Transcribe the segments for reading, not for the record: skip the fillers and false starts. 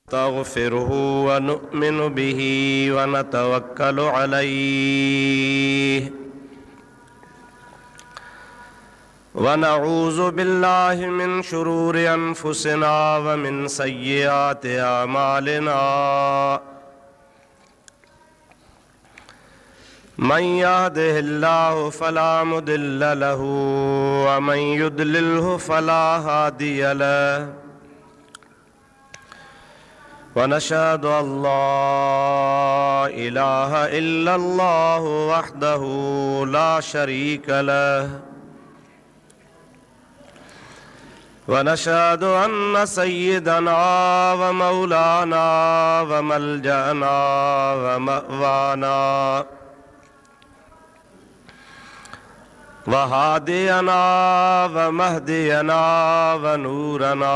नस्तगफिरुहु व नु'मिनु बिही व नतवक्कलु अलैहि व नऊज़ु बिल्लाहि मिन शुरूरि अनफुसिना व मिन सय्यिआति अमालिना मन यहदिहिल्लाहु फला मुदिल्ल लहु व मन युद्लिल्हु फला हादिय लहु वनशहदु अल्ला इलाहा इल्लल्लाहु वहदहु ला शरीक लहु वनशहदु अन्न सय्यदना व मौलाना व मलजना व मअवाना व हादियना व महदियना व नूरना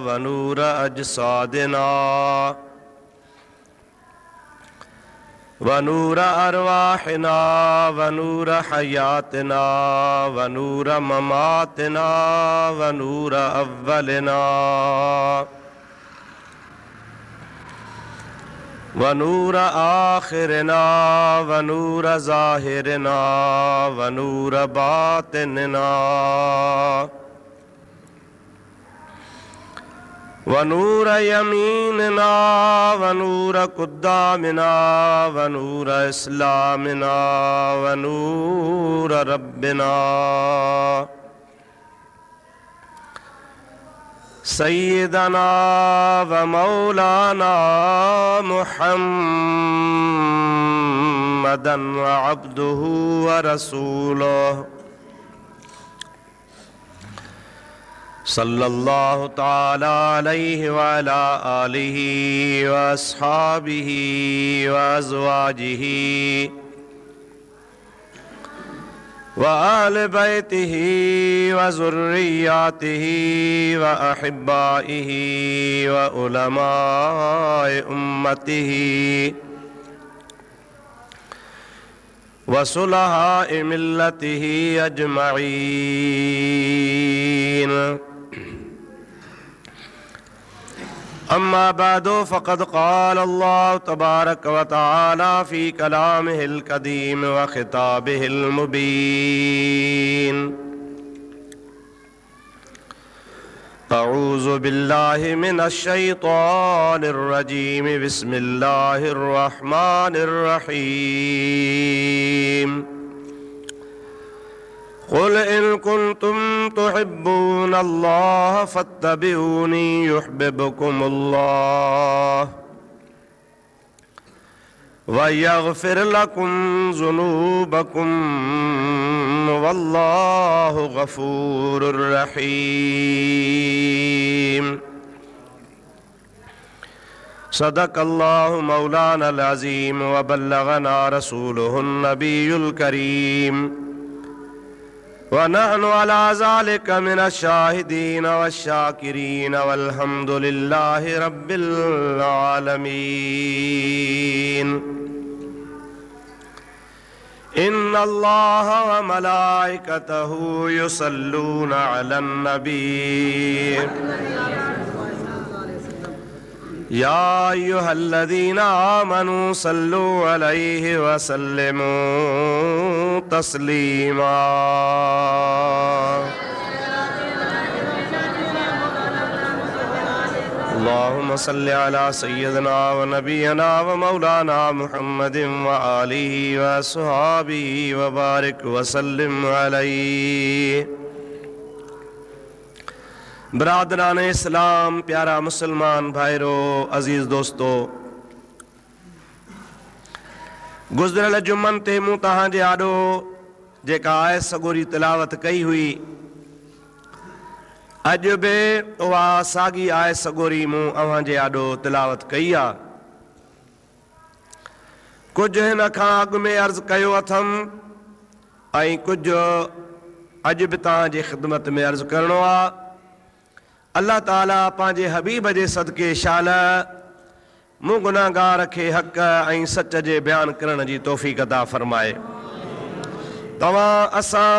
व नूर अजसादिना व नूर अरवाहिना व नूर हयातना व नूर ममातना व नूर अव्वलिना व नूर आखिरना व नूर ज़ाहिरना व नूर बातिनना व नूर यमीनना व नूर कुद्दामिना व नूर इस्लामिना व नूर रब्बिना सय्यदना व मौलाना मुहम्मदन व अब्दुहु व रसूलुहु सल्लल्लाहु ताला अलैहि व अला आलिहि व अस्हाबिहि व अज़वाजिहि व आले बैतिहि व ज़ुर्रिय्यातिहि व अहिब्बाइहि व उलमाए उम्मतिहि व सुलहाए मिल्लतिहि अजमईन। अम्मा बादो फ़क़द क़ाल अल्लाहु तबारक व तआला फ़ी कलामिहिल क़दीम व ख़िताबिहिल मुबीन। अऊज़ु बिल्लाहि मिनश शैतानिर रजीम बिस्मिल्लाहिर रहमानिर रहीम। क़ुल इन कुन्तुम तुहिब्बूनल्लाह फ़त्तबिऊनी युहब्बिबकुमुल्लाह व यग़फ़िर लकुम ज़ुनूबकुम वल्लाहु गफ़ूरुर रहीम। सदक़ल्लाहु मौलानल अज़ीम व बल्लगना रसूलुहुन नबियुल करीम व नहनु अला ज़ालिका मिनश शाहिदीन वश्शाकिरीन वल्हम्दुलिल्लाहि रब्बिल आलमीन। इन्नल्लाह व मलाइकतहु युसल्लूना अलन नबी या अय्युहल्लज़ीना आमनू सल्लू अलैहि व सल्लिमू तस्लीमा। अल्लाहुम्मा सल्लि अला सय्यिदना व नबियना व मौलाना मुहम्मदिन व आलिहि व अस्हाबिहि व बारिक व सल्लिम अलैहि। बरादरान इस्लाम, प्यारा मुसलमान भाईरो, अजीज दोस्तों, गुज़रियल जुमन ते मूं तव्हांजे आॾो जेका आयत सॻोरी तिलावत कई हुई, अॼु बि उहा साॻी आयत सॻोरी मूं अव्हांजे आॾो तिलावत कई आहे। कुझु हिन खां अॻु में अर्ज़ कयो अथमि ऐं कुझु अॼु बि तव्हांजे ख़िदमत में अर्ज़ करिणो आहे। अल्लाह ताला पंहिंजे हबीब जे सदके शाल मूं गुनाहगार खे हक़ ऐं सच जे बयान करण जी तौफ़ीक़ अता फ़रमाए। तव्हां असां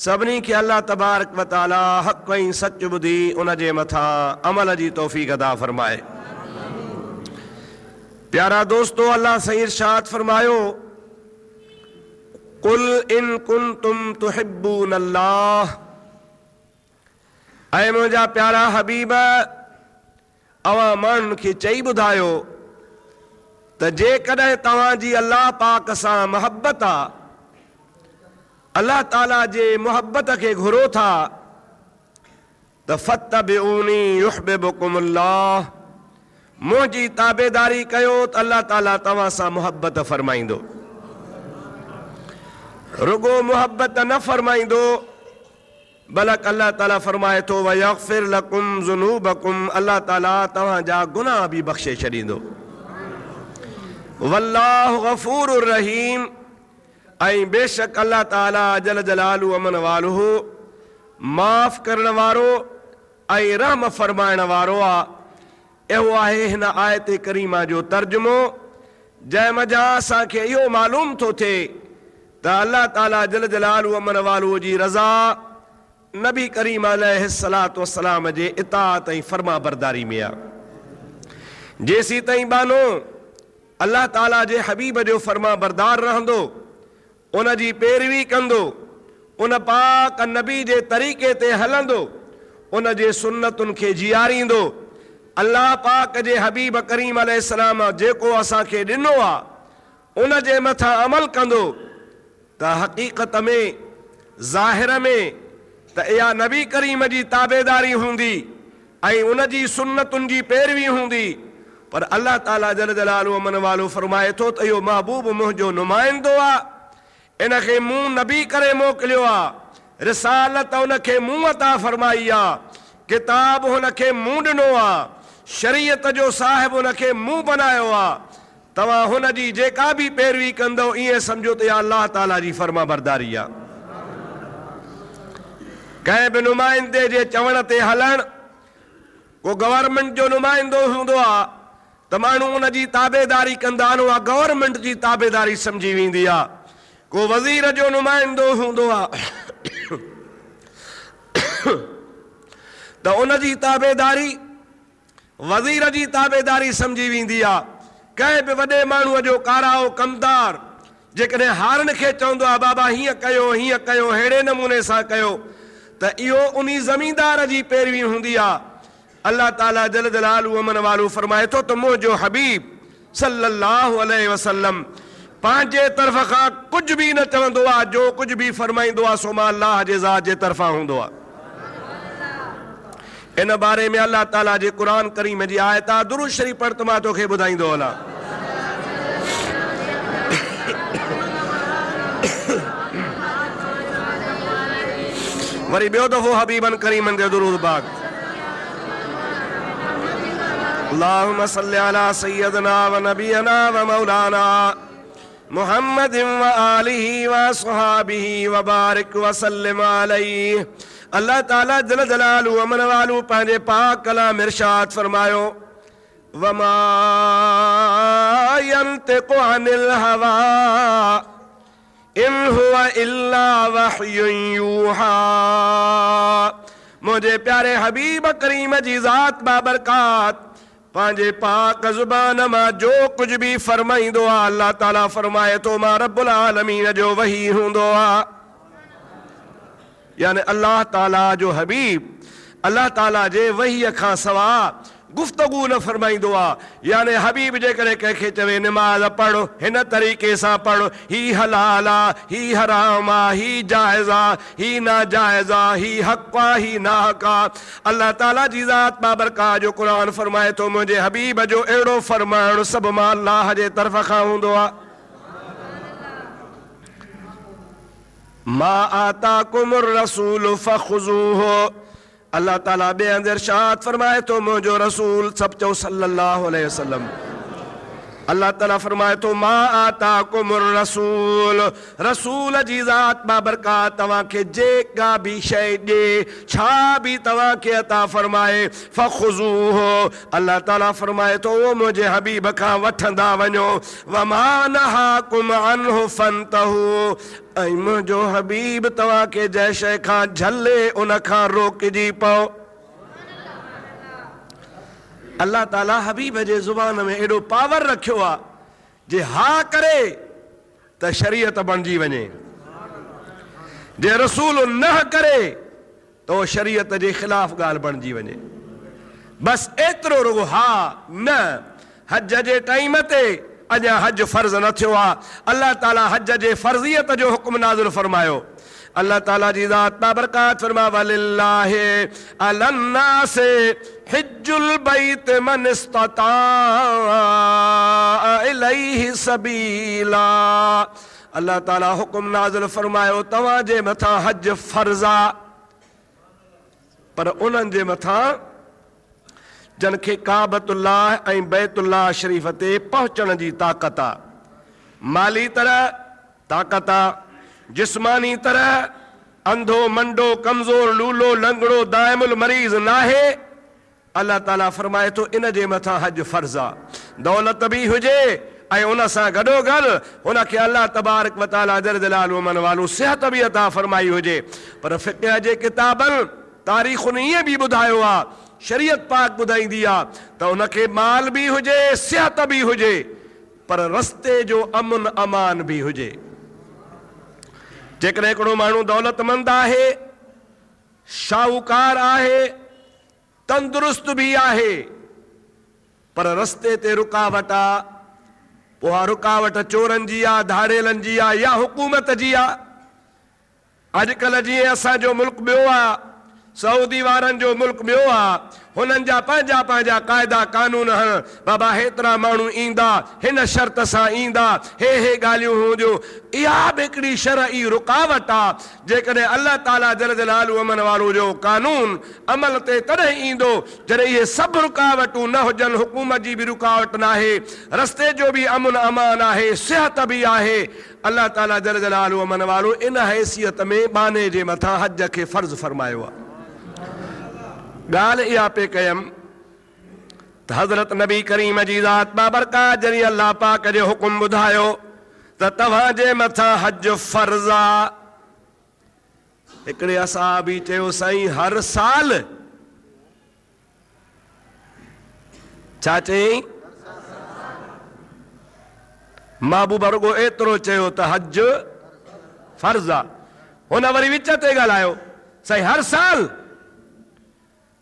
सभिनी खे अल्लाह तबारक व तआला हक़ ऐं सच ॿुधी उन जे मथां अमल जी तौफ़ीक़ अता फरमाए। प्यारा दोस्तो, अल्लाह सही इरशाद फरमायो, कुल इन कुंतुम तुहिब्बून अल्लाह, ऐं मुंहिंजा प्यारा हबीब अवां माण्हुनि खे चई ॿुधायो त जेकॾहिं तव्हांजी अल्लाह पाक सां मोहबत आहे, अल्लाह ताला जे मोहबत खे घुरो था, त फत्तबिऊनी युहिब्बुकुमुल्लाह, मुंहिंजी ताबेदारी कयो त अल्लाह ताला तव्हां सां मोहबत फरमाईंदो। रुगो मोहबत न फरमाईंदो, बल्कि अल्लाह ताला फरमाए थो वयग़फिर लकुम ज़ुनूबकुम, अल्लाह ताला तव्हांजा गुनाह बि बख़्शे छॾींदो। वल्लाहु गफ़ूरुर रहीम, ऐं बेशक अल्लाह ताला जल जलालु अमन वालुहु माफ़ करण वारो ऐं रहम फरमाइण वारो आहे। इहो आहे हिन आयत करीमा जो तर्जुमो, जंहिं मज़ा असांखे इहो मालूम थो थिए त अल्लाह ताला जल जलालु अमन वालुहु जी रज़ा नबी करीम अलैहिस्सलातु वस्सलाम जे इताअत ऐं फर्मा बरदारी में आहे। जेसी ताईं बानो अल्लाह ताला जे हबीब जो फर्मा बरदार रहंदो, उन जी पैरवी कंदो, उन पाक नबी जे तरीक़े ते हलंदो, उन जे सुन्नतुनि खे जियारींदो, अल्लाह पाक जे हबीब करीम अलैहिस्सलाम जेको असांखे ॾिनो आहे उन जे मथां अमल कंदो, त हक़ीक़त में ज़ाहिर में त इहा नबी करीम जी ताबेदारी हूंदी ऐं उन जी सुन्नतुनि जी पैरवी हूंदी। पर अल्लाह ताला जल जलालु अमन वालो फरमाए थो त इहो महबूब मुंहिंजो नुमाइंदो आहे, इन खे मूं नबी करे मोकिलियो आहे, रिसालत उन खे मूं अता फरमाई आहे, किताब हुन खे मूं ॾिनो आहे, शरीयत जो साहिब हुन खे मूं बनायो आहे। तव्हां हुन जी जेका बि पैरवी कंदो ईअं सम्झो त इहा अल्लाह ताला जी फर्मा बरदारी आहे। कंहिं बि नुमाइंदे जे चवण ते हलण, को गवर्नमेंट जो नुमाइंदो हूंदो आहे त माण्हू उन जी ताबेदारी कंदा आहिनि, उहा गवर्नमेंट जी ताबेदारी सम्झी वेंदी आहे। को वज़ीर जो नुमाइंदो हूंदो आहे त उन जी ताबेदारी वज़ीर जी ताबेदारी सम्झी वेंदी आहे। कंहिं बि वॾे माण्हूअ जो काराओ कमदार जेकॾहिं हारनि खे चवंदो आहे बाबा हीअं कयो अहिड़े नमूने सां कयो, त इहो उन ज़मींदार जी पैरवी हूंदी आहे। अल्लाह ताला जल जलालु अमन वालो फरमाए थो त मुंहिंजो हबीब सल्लल्लाहु अलैहि वसल्लम पंहिंजे तरफ़ खां कुझु बि न चवंदो आहे, जो कुझु बि फरमाईंदो आहे सो मां अल्लाह जे ज़ात जे तरफ़ां हूंदो आहे। इन बारे में अल्लाह ताला जे क़ुरान करीम जी आयत आहे, दुरूद शरीफ पढ़ त मां तोखे ॿुधाईंदो हलां। वरी ॿियो दफ़ो हबीबन करीमन जो दुरूद पाक। अल्लाहुम्मा सल्लि अला सय्यदना व नबियना व मौलाना मुहम्मदिन व आलिहि व अस्हाबिहि व बारिक व सल्लिम अलैहि। अल्लाह ताला जल जलालु अमन वालू पंहिंजे पाक कलाम इरशाद फरमायो, वमा यंतिकु अनिल हवा इन हुवा इल्ला वहयुन यूहा। मुझे प्यारे हबीब करीम जी ज़ात बाबरकात पंहिंजे पाक ज़ुबान मां जो कुछ भी फरमाईंदो आहे, अल्लाह ताला फरमाए तो मां रब्बुल आलमीन जो वही हूंदो आहे। यानी अल्लाह ताला जो हबीब अल्लाह ताला जे वही खां सवा गुफ्तगू न फरमाईंदो आहे। यानी हबीब जेकॾहिं कंहिंखे चवे निमाज़ पढ़ो हिन तरीक़े सां पढ़ो, ही हलाल आहे, ही हराम आहे, ही जाइज़ आहे, ही नाजाइज़ आहे, ही हक़ आहे, ही नाहक़ आहे, अल्लाह ताला जी ज़ात बाबरकात जो क़ुरान फरमाए थो मुंहिंजे हबीब जो अहिड़ो फरमाइणु सभु मां अल्लाह जे तरफ़ खां हूंदो आहे। मा आताकुमुर रसूल फखुज़ूहु, अल्लाह ताला बे अंदर इरशाद फरमाए तो मुझो रसूल सब चो सल्लल्लाहु अलैहि वसल्लम अल्लाह ताला फरमाए तो मा आताकुमुर रसूल, रसूल जी ज़ात बाबरकात तव्हां खे जेका भी शइ ॾे, छा भी तव्हां खे अता फरमाए, फ़ख़ुज़ूहु, अल्लाह ताला फरमाए तो वो मुंहिंजे हबीब खां वठंदा वञो, वमा नहाकुम अन्हु फंतहु, ऐं मुंहिंजो हबीब तव्हां खे जंहिं शइ खां झले उन खां रोकिजी पओ। अल्लाह ताला हबीब जे ज़ुबान में एॾो पावर रखियो आहे जे हा करे त शरीयत बणिजी वञे, जे रसूल न करे तो शरीयत जे ख़िलाफ़ ॻाल्हि बणिजी वञे। बस एतिरो रुगो हा न। हज जे टाइम ते अञा हज फर्ज़ न थियो आहे, अल्लाह ताला हज जे फर्ज़ियत जो हुक्म नाज़िल फरमायो। अल्लाह ताला जी ज़ात बाबरकात फरमा वलिल्लाहि अलन्नासि हिज्जुल बैत मन इस्तता इलैहि सबीला, अल्लाह ताला हुक्म नाज़िल फरमायो तव्हां जे मथां हज फर्ज़ आहे, पर उन्हनि जे मथां जन खे काबतुल्लाह ऐं बैतुल्लाह शरीफ़ ते पहुचण जी ताक़त आहे। माली तरह ताक़त आहे, जिस्मानी तरह अंधो मंडो कमज़ोर लूलो लंगड़ो दाइमुल मरीज़ नाहे। अल्लाह ताला फरमाए तो इन जे मथां हज फर्ज़ आहे। दौलत भी हुजे ऐं उन सां गॾोगॾु हुनखे अल्लाह तबारक व तआला जल जलालुहु मन वालो सिहत भी अता फरमाई हुजे। पर फ़िक़्ह जे किताबनि तारीख़ुनि ईअं भी ॿुधायो आहे, शरीयत पाक ॿुधाईंदी आहे त उनखे माल भी हुजे, सिहत भी हुजे, पर रस्ते जो अमन अमान भी हुजे। जेकॾहिं हिकिड़ो माण्हू दौलतमंद आहे, शाहूकार आहे, तंदुरुस्त भी आहे, पर रस्ते ते रुकावट आहे, पोइ रुकावट चोरनि जी आहे, धाड़ेलनि जी आहे या हुकूमत जी आहे। अॼुकल्ह जीअं असांजो मुल्क ॿियो आहे, सऊदी वारनि जो मुल्क ॿियो आहे, हुननि जा पंहिंजा पंहिंजा क़ाइदा कानून आहिनि। बाबा हेतिरा माण्हू ईंदा, हिन शर्त सां ईंदा, हे ॻाल्हियूं हूंदियूं। इहा बि हिकिड़ी शरई रुकावट आहे। जेकॾहिं अल्लाह ताला जल जलालुहु अमन वारो जो कानून अमल ते तॾहिं ईंदो जॾहिं इहे सभु रुकावटूं न हुजनि। हुकूमत जी बि रुकावट न आहे, रस्ते जो बि अमन अमान आहे, सिहत बि आहे। अल्लाह ताला जल जलालुहु अमन वारो इन हैसियत में बाने जे मथां हज खे फर्ज़ फरमायो आहे। ॻाल्हि इहा पे कयमि त हज़रत नबी करीम जी ज़ात बाबरकात जॾहिं अल्लाह पाक जो हुकुम ॿुधायो त तव्हां जे मथां हज फर्ज़ आहे। हिकिड़े असहाबी चयो साईं हर साल, छा चयईं? महबूब रुगो एतिरो चयो त हज फर्ज़ आहे। हुन वरी विच ते ॻाल्हायो, साईं हर साल?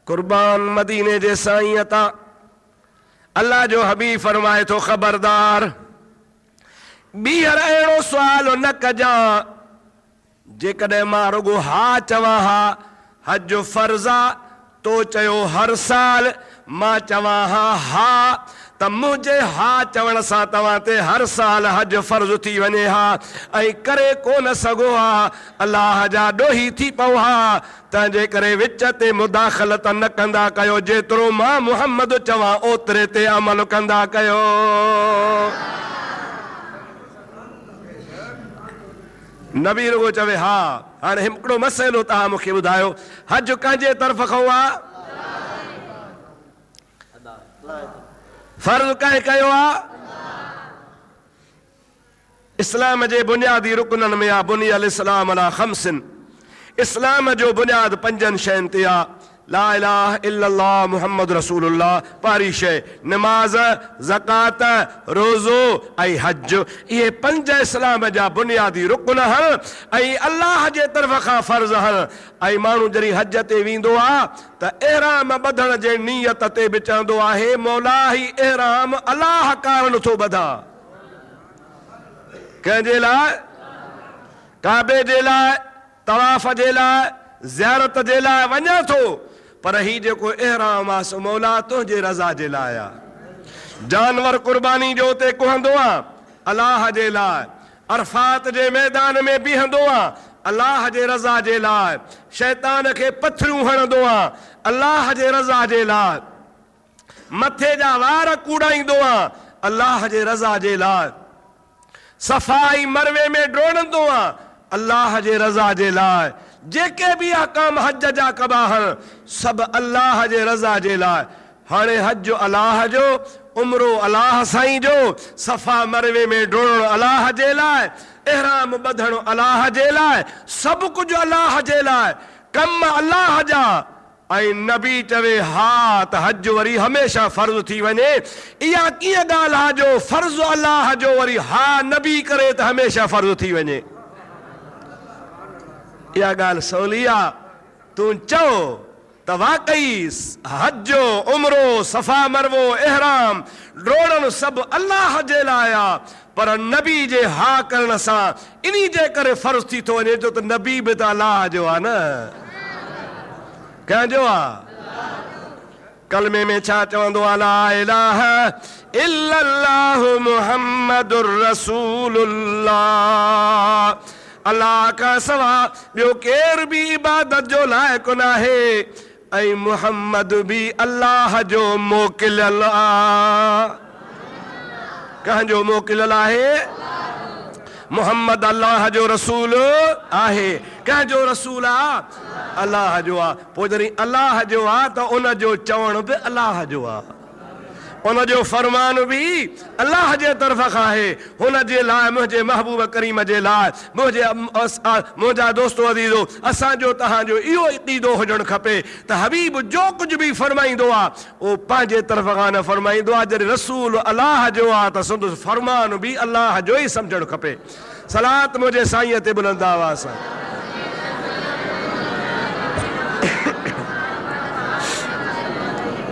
कुर्बान मदीने जे साईं अता अल्लाह जो हबीब फरमाए थो ख़बरदार ॿीहर अहिड़ो सुवाल न कजां। जेकॾहिं मां रुगो हा चवां हा हज फर्ज़ आहे, तो चयो हर साल, मां चवां हा त मुंहिंजे हा चवण सां तव्हां ते हर साल हज फर्ज़ थी वञे हा, ऐं करे कोन सघो हा, अल्लाह जा ॾोही थी पओ हा। तंहिंजे करे विच ते मुदाख़लत न कंदा कयो, जेतिरो मां मुहम्मद चवां ओतिरे ते अमल कंदा कयो। नबी रुगो चवे हा। हाणे हिकिड़ो मसइलो तव्हां मूंखे ॿुधायो, हज कंहिंजे तरफ़ खां आहे? फर्ज़ कंहिं कयो आहे? इस्लाम जे बुनियादी रुकननि में आहे बुनियल इस्लाम अला खम्सिन। इस्लाम जो बुनियाद 5 शयुनि ते आहे। ला इलाहा इल्लल्लाह मुहम्मद रसूलुल्लाह, पहिरीं शइ नमाज, ज़कात, रोज़ो ऐं हज। इहे 5 इस्लाम जा बुनियादी रुकन आहिनि ऐं अल्लाह जे तरफ़ खां फर्ज़ आहिनि। ऐं माण्हू जॾहिं हज ते वेंदो आहे त एहराम ॿधण जे नियत ते बि चवंदो आहे मौला ही एहराम अल्लाह कारण थो ॿधां। कंहिंजे लाइ? काबे जे लाइ, तवाफ़ जे लाइ, ज़ियारत जे लाइ वञा थो, पर ही जेको एहराम आहे सो मौला तुंहिंजे रज़ा जे लाइ आहे। जानवर कुर्बानी जो उते कुहंदो आहे अल्लाह जे लाइ, अरफात जे मैदान में बीहंदो आहे अल्लाह जे रज़ा जे लाइ, शैतान खे पथरियूं हणंदो आहे अल्लाह जे रज़ा जे लाइ, मथे जा वार कूड़ाईंदो आहे अल्लाह जे रज़ा जे लाइ, सफ़ाई मरवे में ड्रोड़ंदो आहियां अल्लाह जे रज़ा जे लाइ, जेके भी अहकाम हज जा कबा आहिनि सभु अल्लाह जे रज़ा जे लाइ। हाणे हज अल्लाह जो, उमरो अल्लाह साईं जो, सफ़ा मरवे में ड्रोड़णु अल्लाह जे लाइ, इहराम ॿधणु अल्लाह जे लाइ, सभु कुझु अल्लाह जे लाइ, कम अल्लाह जा। ऐं नबी चवे हा त हज वरी हमेशा फर्ज़ थी वञे, इहा कीअं ॻाल्हि आहे जो फर्ज़ अल्लाह जो वरी हा नबी करे त हमेशा फर्ज़ थी वञे? इहा ॻाल्हि सवली आहे। तूं चओ त वाकई हज, उमरो, सफ़ा मरवो, इहराम ड्रोड़णु सभु अल्लाह जे लाइ आहे, पर नबी जे हा करण सां इन्ही जे करे फर्ज़ थी थो वञे जो त नबी बि त अल्लाह जो आहे न। कंहिंजो आहे? कलमे में छा चवंदो आहे? ला इलाहा इल्लल्लाहु मुहम्मदुर रसूलुल्लाह। अल्लाह खां सवा ॿियो केर बि इबादत जो लाइक़ु न आहे, ऐं मुहम्मद बि अल्लाह जो मोकिलियल आहे। कंहिंजो मोकिलियल आहे? मुहम्मद अल्लाह जो रसूल आहे। कंहिंजो रसूल आहे? अल्लाह जो आहे। पोइ जॾहिं अल्लाह जो आहे त उन जो चवण बि अल्लाह जो आहे, उन जो फरमान बि अल्लाह जे तरफ़ खां आहे। हुन जे लाइ, मुंहिंजे महबूब करीम जे लाइ, मुंहिंजा दोस्तो अज़ीज़ो, असांजो तव्हांजो इहो अक़ीदो हुजणु खपे त हबीब जो कुझु बि फरमाईंदो आहे उहो पंहिंजे तरफ़ खां न फरमाईंदो आहे। जॾहिं रसूल अल्लाह जो आहे त संदसि फरमान बि अल्लाह जो ई सम्झणु खपे। सलात मुंहिंजे साईं ते बुलंद आवाज़ सां।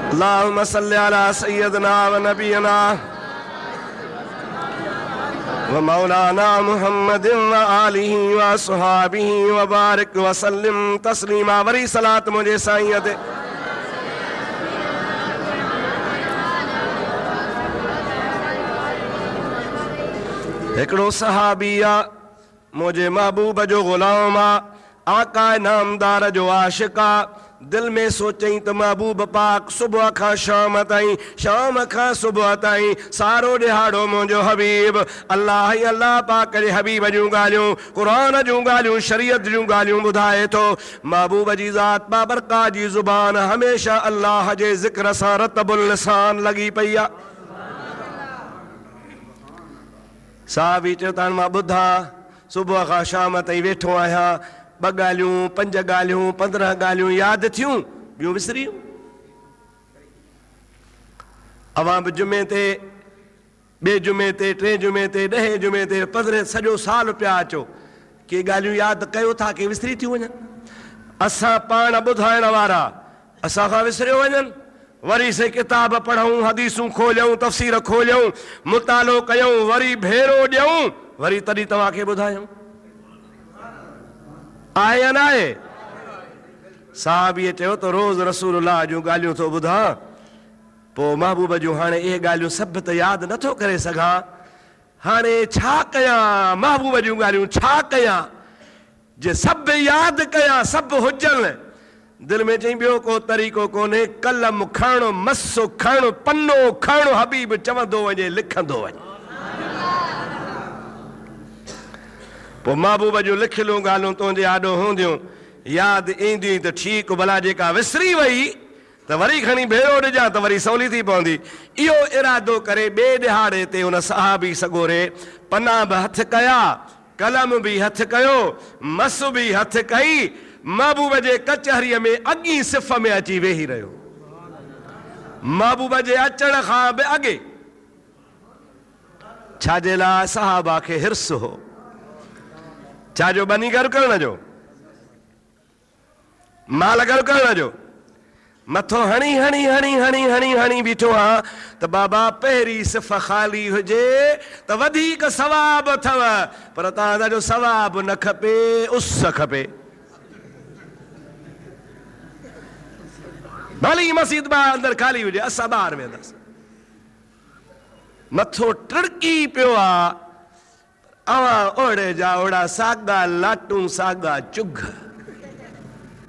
अल्लाहुम्मा सल्ली अला सय्यदना व नबीना व मौलाना मुहम्मदिन व आलिहि व असहाबिहि व बारिक व सल्लिम तस्लीमा। वरी सलात मुंहिंजे साईं ते। हिकिड़ो सहाबी आहे, मुंहिंजे महबूब जो ग़ुलाम आहे, आका नामदार जो आशिक़ आहे। दिल में सोचई त महबूब पाक सुबुह खां शाम ताईं, शाम खां सुबुह ताईं सारो ॾिहाड़ो मुंहिंजो हबीब अल्लाह ई अल्लाह पाक जे हबीब जूं ॻाल्हियूं, क़ुरान जूं ॻाल्हियूं, शरीयत जूं ॻाल्हियूं ॿुधाए थो। महबूब जी ज़ात बाबरका जी ज़ुबान हमेशा अल्लाह जे ज़िक्र सां रतबुल लिसान लॻी पई आहे। साहबी चयो त मां ॿुधा सुबुह खां शाम ताईं वेठो आहियां, 2 ॻाल्हियूं 5 ॻाल्हियूं 15 ॻाल्हियूं यादि थियूं, ॿियूं विसरियूं। अवां बि जुमे ते, ॿिए जुमे ते, 3 जुमे ते, 10 जुमे ते, 15 सॼो साल पिया अचो, के ॻाल्हियूं यादि कयो था के विसरी थियूं वञनि। असां पाण ॿुधाइण वारा असां खां विसरियो वञनि। वरी से किताब पढ़ूं, हदीसूं खोलियूं, तफ़सीर खोलियूं, मुतालो कयूं, वरी भेरो ॾियूं, वरी तॾहिं तव्हांखे ॿुधायूं। आहे या न आहे? साहबीअ चयो त रोज़ रसूलुल्लाह जूं ॻाल्हियूं थो ॿुधां, पोइ महबूब जूं हाणे इहे ॻाल्हियूं सभु त यादि नथो करे सघां, हाणे छा कयां? महबूब जूं ॻाल्हियूं छा कयां जे सभु यादि कयां, सभु हुजनि? दिलि में चई ॿियो को तरीक़ो कोन्हे, कलम खणो, मसो खणो, पनो खणो, हबीब चवंदो वञे, लिखंदो वञे। पोइ महबूब जूं लिखियलूं ॻाल्हियूं तुंहिंजे आॾो हूंदियूं, यादि ईंदियूं त ठीकु, भला जेका विसरी वई त वरी खणी भेरो ॾिजां त वरी सवली थी पवंदी। इहो इरादो करे ॿिए ॾिहाड़े ते हुन सहाबी सॻोरे पना बि हथ कया, कलम बि हथ कयो, मस बि हथ कई, महबूब जे कचहरीअ में अॻी सिफ़ में अची वेही रहियो। महबूब जे अचण खां बि अॻे। छाजे लाइ? सहाबा खे हिर्स हो। छाजो? बनी घर करण जो, माल घर करण जो। मथो हणी हणी हणी हणी हणी हणी बीठो आहियां त बाबा पहिरीं सिफ़ ख़ाली हुजे त वधीक सवाब अथव, पर तव्हां जो सवाब न खपे, उस खपे। भली मस्जिद अंदरि ख़ाली हुजे, असां ॿाहिरि वेंदासीं। मथो टिड़की पियो आहे, अवां ओड़े जा ओड़ा साॻा लाटूं, साॻा चुघ,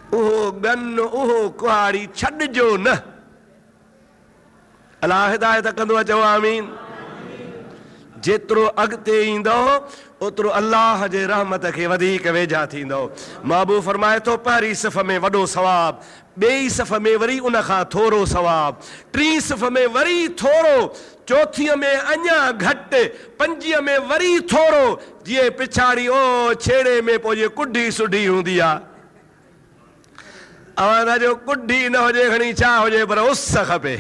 उहो गन, उहो कुहाड़ी छॾिजो न। अलाह हिदायत कंदो आहे, चओ आमीन। जेतिरो अॻिते ईंदो ओतिरो अल्लाह जे रहमत खे वधीक वेझा थींदो। महबूब फरमाए थो पहिरीं सिफ़ में वॾो सवाब, ॿिई सिफ़ में वरी उन खां थोरो सवाब, टीं सिफ़ में वरी थोरो, चौथीअ में अञा घटि, पंजीअ में वरी थोरो, जीअं पिछाड़ी ओ छेड़े में पोइ जे कुॾी सुढी हूंदी आहे। अवां जो कुॾी न हुजे खणी छा हुजे पर उस खपे।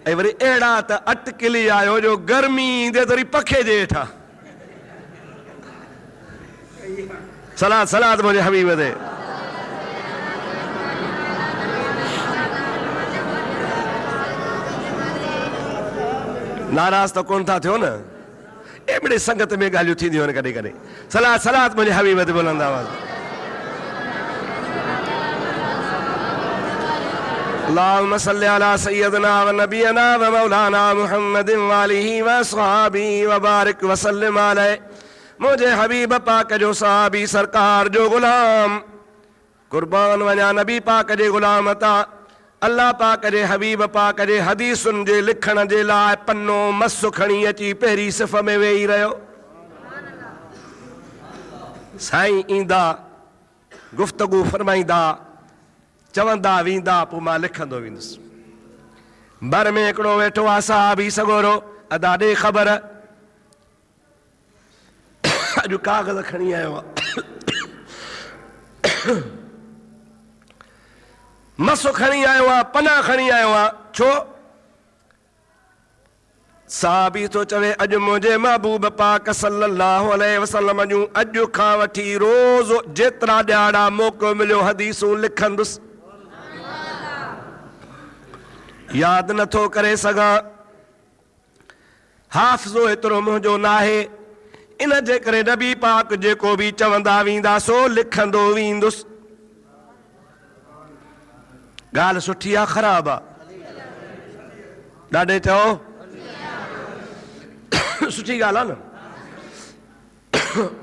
ऐं वरी अहिड़ा त अटकिली आयो जो गर्मी ईंदे त वरी पखे जे हेठां। सलाद सलाद मुंहिंजे हबीब ते। नाराज़ त कोन था थियो न, एमड़े संगत में ॻाल्हियूं थींदियूं आहिनि कॾहिं कॾहिं। सलाद सलाद मुंहिंजे हबीब ते बुलंद आवाज़। अल्लाहुम्मा सल्लि अला सय्यदना व नबियना व मौलाना मुहम्मदिन व आलिहि व अस्हाबिहि व बारिक व सल्लिम अलैहि। मुझे हबीब पाक जो सहाबी सरकार जो गुलाम कुर्बान वञा नबी पाक जे गुलाम ता। अल्लाह पाक जे हबीब पाक जे हदीसुनि जे लिखण जे लाइ पन्नो मसु खणी अची पहिरीं सिफ़ में वेही रहियो। साईं ईंदा, गुफ़्तगू फरमाईंदा, चवंदा वेंदा, पोइ मां लिखंदो वेंदुसि। बर में हिकिड़ो वेठो आहे सहाबी सगोरो, अदा ॾे ख़बर। अॼु कागज़ खणी आयो आहे, मसु खणी आयो आहे, पना खणी आयो आहे। छो? साहबी थो चवे अॼु मुंहिंजे महबूब पाक सल्लल्लाहु अलैहि वसल्लम जूं अॼु खां वठी रोज़ जेतिरा ॾियारा मौक़ो मिलियो हदीसूं लिखंदुसि। यादि नथो करे सघां, हाफ़िज़ो एतिरो मुंहिंजो न आहे, इन जे करे नबी पाक जेको बि चवंदा वेंदा सो लिखंदो वेंदुसि। ॻाल्हि सुठी आहे ख़राबु आहे? ॾाढे चओ सुठी ॻाल्हि आहे न।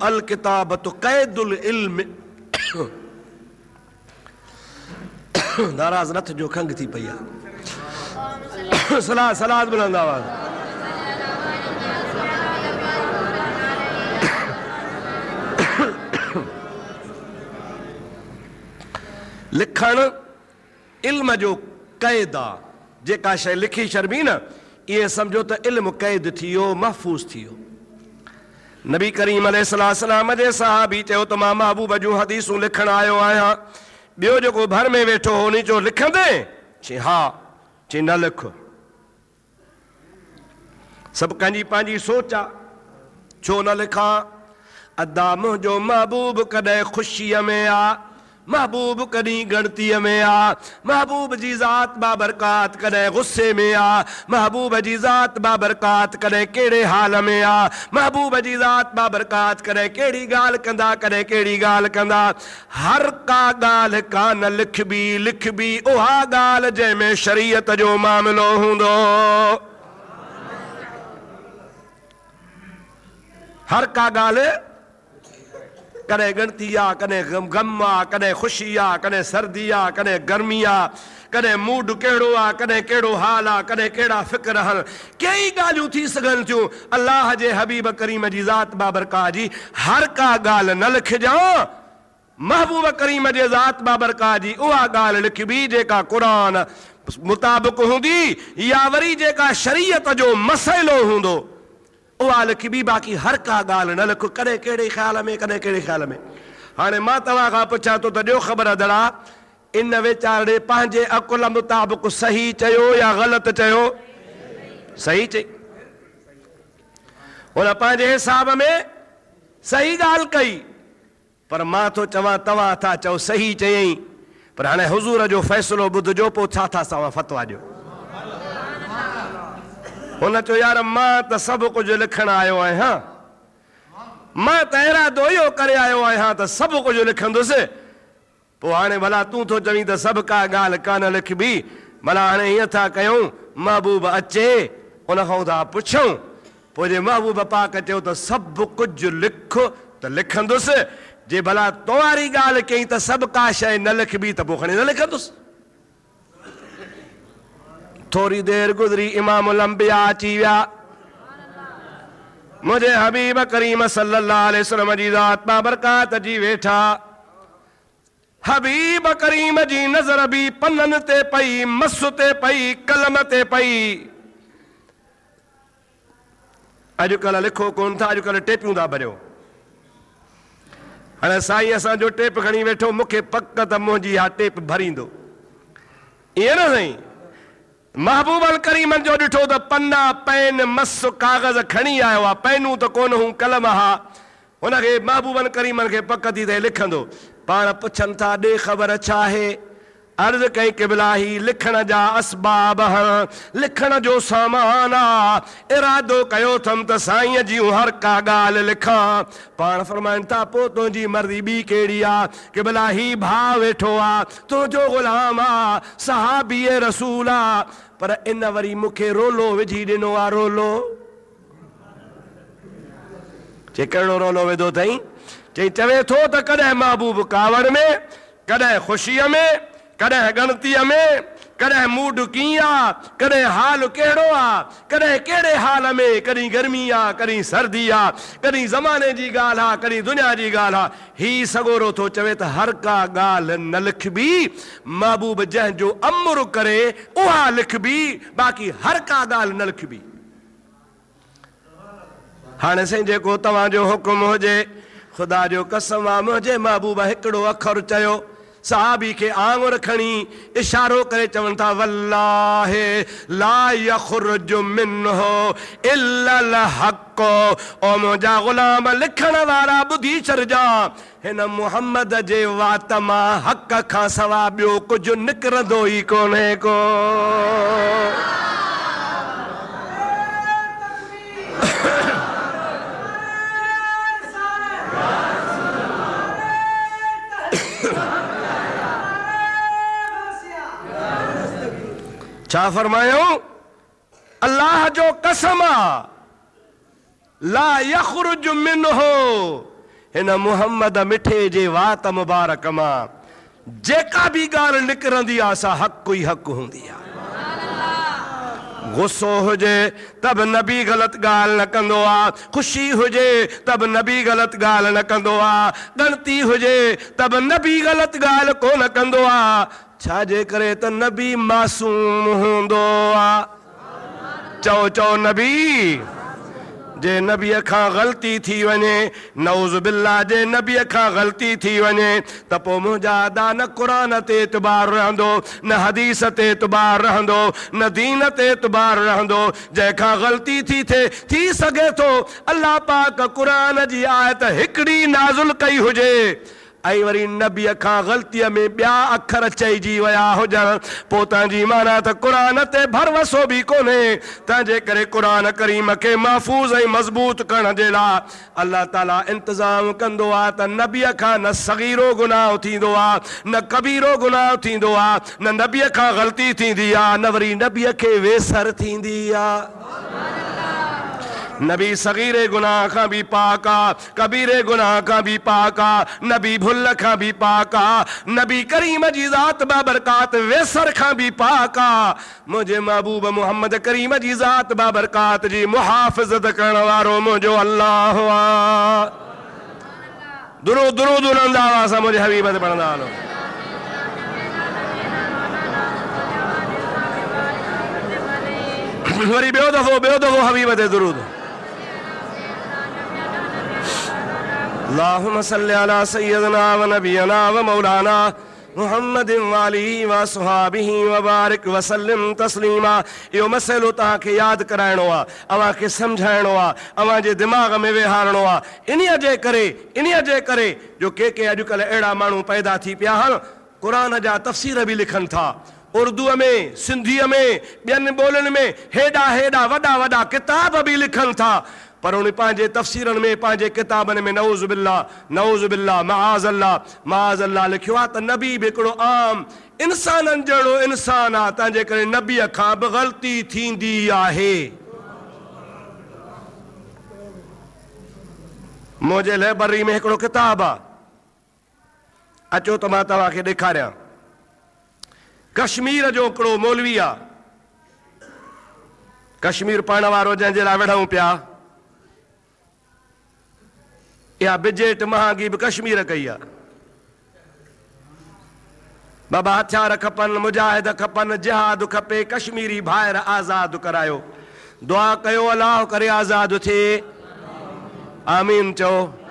अल किताबतु क़ैदुल इल्म। नाराज़ न थिजो, खंघि थी पई आहे। सलाद सलाद बुलंद आवाज़। लिखण इल्म जो क़ैद आहे। जेका शइ लिखी छॾबी न, इहे सम्झो त इल्मु क़ैद थी वियो, महफ़ूज़ थी वियो। नबी करीम अलैहिस्सलाम जे सहाबी चयो त मां महबूब जूं हदीसूं लिखण आयो आहियां। ॿियो जेको भर में वेठो हो उन चयो लिखंदे? चई हा। चई न लिख। सभु कंहिंजी पंहिंजी सोच आहे, छो न लिखां? अदा मुंहिंजो महबूब कॾहिं ख़ुशीअ में आहे, महबूब कॾहिं गणतीअ में आहे, महबूब जी ज़ात बाबरकात कॾहिं गुस्से में आहे, महबूब जी ज़ात बाबरकात कॾहिं कहिड़े हाल में आहे, महबूब जी ज़ात बाबरकात कॾहिं कहिड़ी ॻाल्हि कंदा, कॾहिं कहिड़ी ॻाल्हि कंदा। हर का ॻाल्हि कान लिखबी उहा ॻाल्हि जंहिंमें शरीयत जो मामिलो हूंदो। हर का ॻाल्हि, कॾहिं गणती आहे, कॾहिं गम आहे, कॾहिं ख़ुशी आहे, कॾहिं सर्दी आहे, कॾहिं गर्मी आहे, कॾहिं मूड कहिड़ो आहे, कॾहिं कहिड़ो हाल आहे, कॾहिं कहिड़ा फ़िक्र आहिनि। कई ॻाल्हियूं थी सघनि थियूं। अल्लाह जे हबीब करीम जी ज़ात बाबरकात जी हर का ॻाल्हि न लिखजां। महबूब करीम जे ज़ात बाबरकात जी उहा ॻाल्हि लिखबी जेका क़ुरान मुताबिक़ हूंदी, या वरी जेका शरीयत जो मसइलो हूंदो उहा लिखबी। बाक़ी हर का ॻाल्हि न लिख, कॾहिं कहिड़े ख़्याल में, कॾहिं कहिड़े ख़्याल में। हाणे मां तव्हां खां पुछां थो त ॾियो ख़बर दड़ा, इन वीचारे पंहिंजे अकुल मुताबिक़ सही चयो या ग़लति चयो? सही चई। हुन पंहिंजे हिसाब में सही ॻाल्हि कई, पर मां थो चवां तव्हां था चओ सही चयईं। पर हाणे हुज़ूर जो फ़ैसिलो ॿुधिजो, पोइ छा था तव्हां फ़तवा ॾियो। हुन चयो यार मां त सभु कुझु लिखण आयो आहियां, मां त इरादो इहो करे आयो आहियां त सभु कुझु लिखंदुसि। पोइ हाणे भला तूं थो चवीं त सभु का ॻाल्हि कान लिखबी। भला हाणे हीअं था कयूं, महबूब अचे उन खां था पुछूं, पोइ जे महबूब पाक चयो त सभु कुझु लिख त लिखंदुसि। जे भला तोवारी ॻाल्हि कई त सभु का शइ न लिखबी त पोइ खणी न लिखंदुसि। थोरी देरि गुज़री इमामुल अंबिया अची विया। मुझे हबीब करीम सल्लल्लाहु अलैहि वसल्लम जी ज़ात बाबरकात जी वेठा हबीब करीम जी नज़र भी पन्नन ते पई, मस ते पई, कलम ते पई। अॼुकल्ह लिखो कोन था, अॼुकल्ह टेपियूं था भरियो। हाणे साईं असांजो टेप खणी वेठो, मूंखे पक त मुंहिंजी हा टेप भरींदो, ईअं न साईं। महबूब अल करीम जो ॾिठो त पन्ना पेन मस काग़ज़ खणी आयो आहे, पेनूं त कोन हूं, कलम हा, हुनखे महबूबन करीमन खे पक थी थिए लिखंदो। पाण पुछनि था ॾे ख़बर छा आहे? अर्ज़ कई क़िबला ही लिखण जा असबाब हण, लिखण जो सामान आहे। इरादो कयो अथमि त साईं जी हर का ॻाल्हि लिखां। पाण फरमाइनि था पोइ तुंहिंजी मर्ज़ी ॿी कहिड़ी आहे? क़िबला ही भाउ वेठो आहे, तुंहिंजो ग़ुलाम आहे, सहाबी रसूल आहे, पर इन वरी मूंखे रोलो विझी ॾिनो आहे। रोलो चई कहिड़ो रोलो विधो अथई? चई चवे थो त कॾहिं महबूब कावड़ में, कॾहिं ख़ुशीअ में, कॾहिं गणतीअ में, कॾहिं मूड कीअं आहे, कॾहिं हाल कहिड़ो आहे, कॾहिं कहिड़े हाल में, कॾहिं गर्मी आहे, कॾहिं सर्दी आहे, कॾहिं ज़माने जी ॻाल्हि आहे, कॾहिं दुनिया जी ॻाल्हि आहे। ही सगोरो थो चवे त हर का ॻाल्हि न लिखबी, महबूब जंहिंजो अमर करे उहा लिखबी, बाक़ी हर का ॻाल्हि न लिखबी। हाणे साईं जेको तव्हांजो हुकुम हुजे, ख़ुदा जो कसम आहे, मुंहिंजे महबूब हिकिड़ो अखर चयो, सहाबी खे आंगुर खणी इशारो करे चवनि था वल्लाहि ला यख़रुजु मिन्हु इल्लल हक़। ओ मुंहिंजा ग़ुलाम लिखण वारा ॿुधी छॾिजा, हिन मुहम्मद जे वात मां हक़ खां सवा ॿियो कुझु निकिरंदो ई कोन्हे को। छा फरमायो? अल्लाह जो कसम आहे, ला यख़रुजु मिन्हु, हिन मुहम्मद मिठे जे वात मुबारक मां जेका बि ॻाल्हि निकिरंदी आहे सा हक़ ई हक़ हूंदी आहे। गुस्सो हुजे त बि नबी ग़लति ॻाल्हि न कंदो आहे, ख़ुशी हुजे त बि नबी ग़लति ॻाल्हि न कंदो आहे, गणती हुजे त बि नबी ग़लति ॻाल्हि कोन कंदो आहे। छाजे करे त नबी मासूम हूंदो आहे। चओ चओ नबी। जे नबीअ खां ग़लती थी वञे, नऊज़ बिल्लाह, जे नबीअ खां ग़लती थी वञे त पोइ मुंहिंजा अदा न क़ुरान ते एतबार रहंदो, न हदीस ते एतबार रहंदो, न दीन ते एतबार रहंदो। जंहिंखां ग़लती थी थिए, थी सघे थो अल्लाह पाक क़ुरान जी आयत हिकिड़ी नाज़ुल कई हुजे, ऐं वरी नबीअ खां ग़लतीअ में ॿिया अखर चइजी विया हुजनि, पोइ तव्हांजी माना त क़ुरान ते भरवसो बि कोन्हे। तंहिंजे करे क़ुरान करीम खे महफ़ूज़ ऐं मज़बूत करण जे लाइ अल्लाह ताला इंतज़ाम कंदो आहे त नबीअ खां न सगीरो गुनाह थींदो आहे, न कबीरो गुनाह थींदो आहे, न नबीअ खां ग़लती थींदी आहे, न वरी नबीअ खे वेसर थींदी आहे। नबी सगीरे गुनाह खां भी पाक आ, कबीरे गुनाह खां भी पाक आ, नबी भुल खां भी पाक आ, नबी करीम जी ज़ात बाबरकात वेसर खां भी पाक आ। मुझे महबूब मोहम्मद करीम जी ज़ात बाबरकात जी मुहाफ़िज़त करण वारो मुझो अल्लाह आ। दुरूद दुरूद उनंदा वासा मुझे हबीब ते पढ़ंदा हलो। वरी ॿियो दफ़ो हबीब ते दुरूद। अल्लाहुम्मा सल्लि अला सय्यदना व नबियना व मौलाना मुहम्मद वालिही व सुहाबिही व बारिक व सल्लिम तस्लीमा। इहो मसइलो तव्हांखे यादि कराइणो आहे, अव्हांखे सम्झाइणो आहे, अव्हां जे दिमाग़ में वेहारणो आहे। इन्हीअ जे करे जो के अॼुकल्ह अहिड़ा माण्हू पैदा थी पिया आहिनि, क़ुरान जा तफ़सीर बि लिखनि था, उर्दूअ में, सिंधीअ में, ॿियनि ॿोलियुनि में हेॾा वॾा किताब बि लिखनि था, पर उन पंहिंजे तफ़सीरनि में, पंहिंजे किताबनि में नऊज़ बिल्लाह माज़ अल्लाह लिखियो आहे त नबी बि हिकिड़ो आम इंसाननि जहिड़ो इंसान आहे, तंहिंजे करे नबीअ खां बि ग़लती थींदी आहे। मुंहिंजे लाइब्रेरी में हिकिड़ो किताब आहे, अचो त मां तव्हांखे ॾेखारियां। कश्मीर जो हिकिड़ो मौलवी आहे, कश्मीर पढ़ण वारो जंहिंजे लाइ वेठूं पिया, या बिजेट महांगी भी कश्मीर कई आहे। बाबा हथियार खपनि, मुजाहिद खपनि, जिहाद खपे, कश्मीरी भाइर आज़ाद करायो। दुआ कयो अलाह करे आज़ाद थिए। आमीन चओ।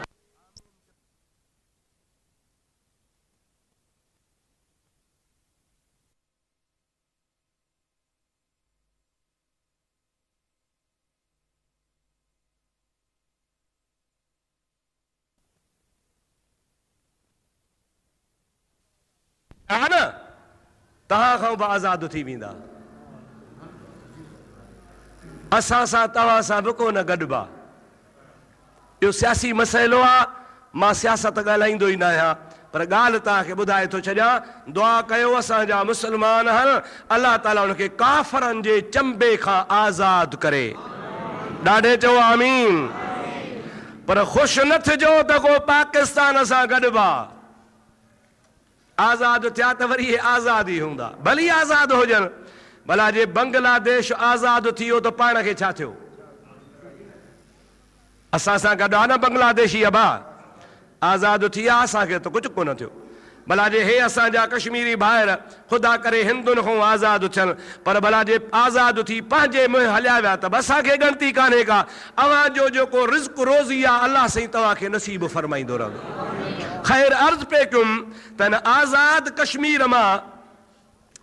हा न, तव्हां खां बि आज़ाद थी वेंदा। असां सां तव्हां सां बि कोन गॾिबा। इहो सियासी मसइलो आहे। मां सियासत ॻाल्हाईंदो ई न आहियां, पर ॻाल्हि तव्हांखे ॿुधाए थो छॾियां। दुआ कयो असांजा मुस्लमान हल अलाह ताला उनखे काफ़रनि जे चंबे खां आज़ाद करे। ॾाढे चओ आमीन। पर ख़ुशि न थिजो त को पाकिस्तान सां गॾिबा। आज़ाद थिया त वरी आज़ाद ई हूंदा, भली आज़ाद हुजनि। भला जे बांग्लादेश आज़ाद थी वियो त पाण खे छा थियो? असां सां गॾु आहे न बांग्लादेशी अबा, आज़ाद थी विया, असांखे त कुझु कोन थियो। भला जे हे असांजा कश्मीरी भाइर ख़ुदा करे हिंदुनि खां आज़ाद थियनि, पर भला जे आज़ाद थी पंहिंजे मुंहुं हलिया विया त बि असांखे ॻणती कान्हे का। अव्हां जो जेको रिज़्क़ रोज़ी आहे अलाह साईं तव्हांखे नसीब फरमाईंदो रहंदो। ख़ैर अर्ज़ पे कयुमि त हिन आज़ाद कश्मीर मां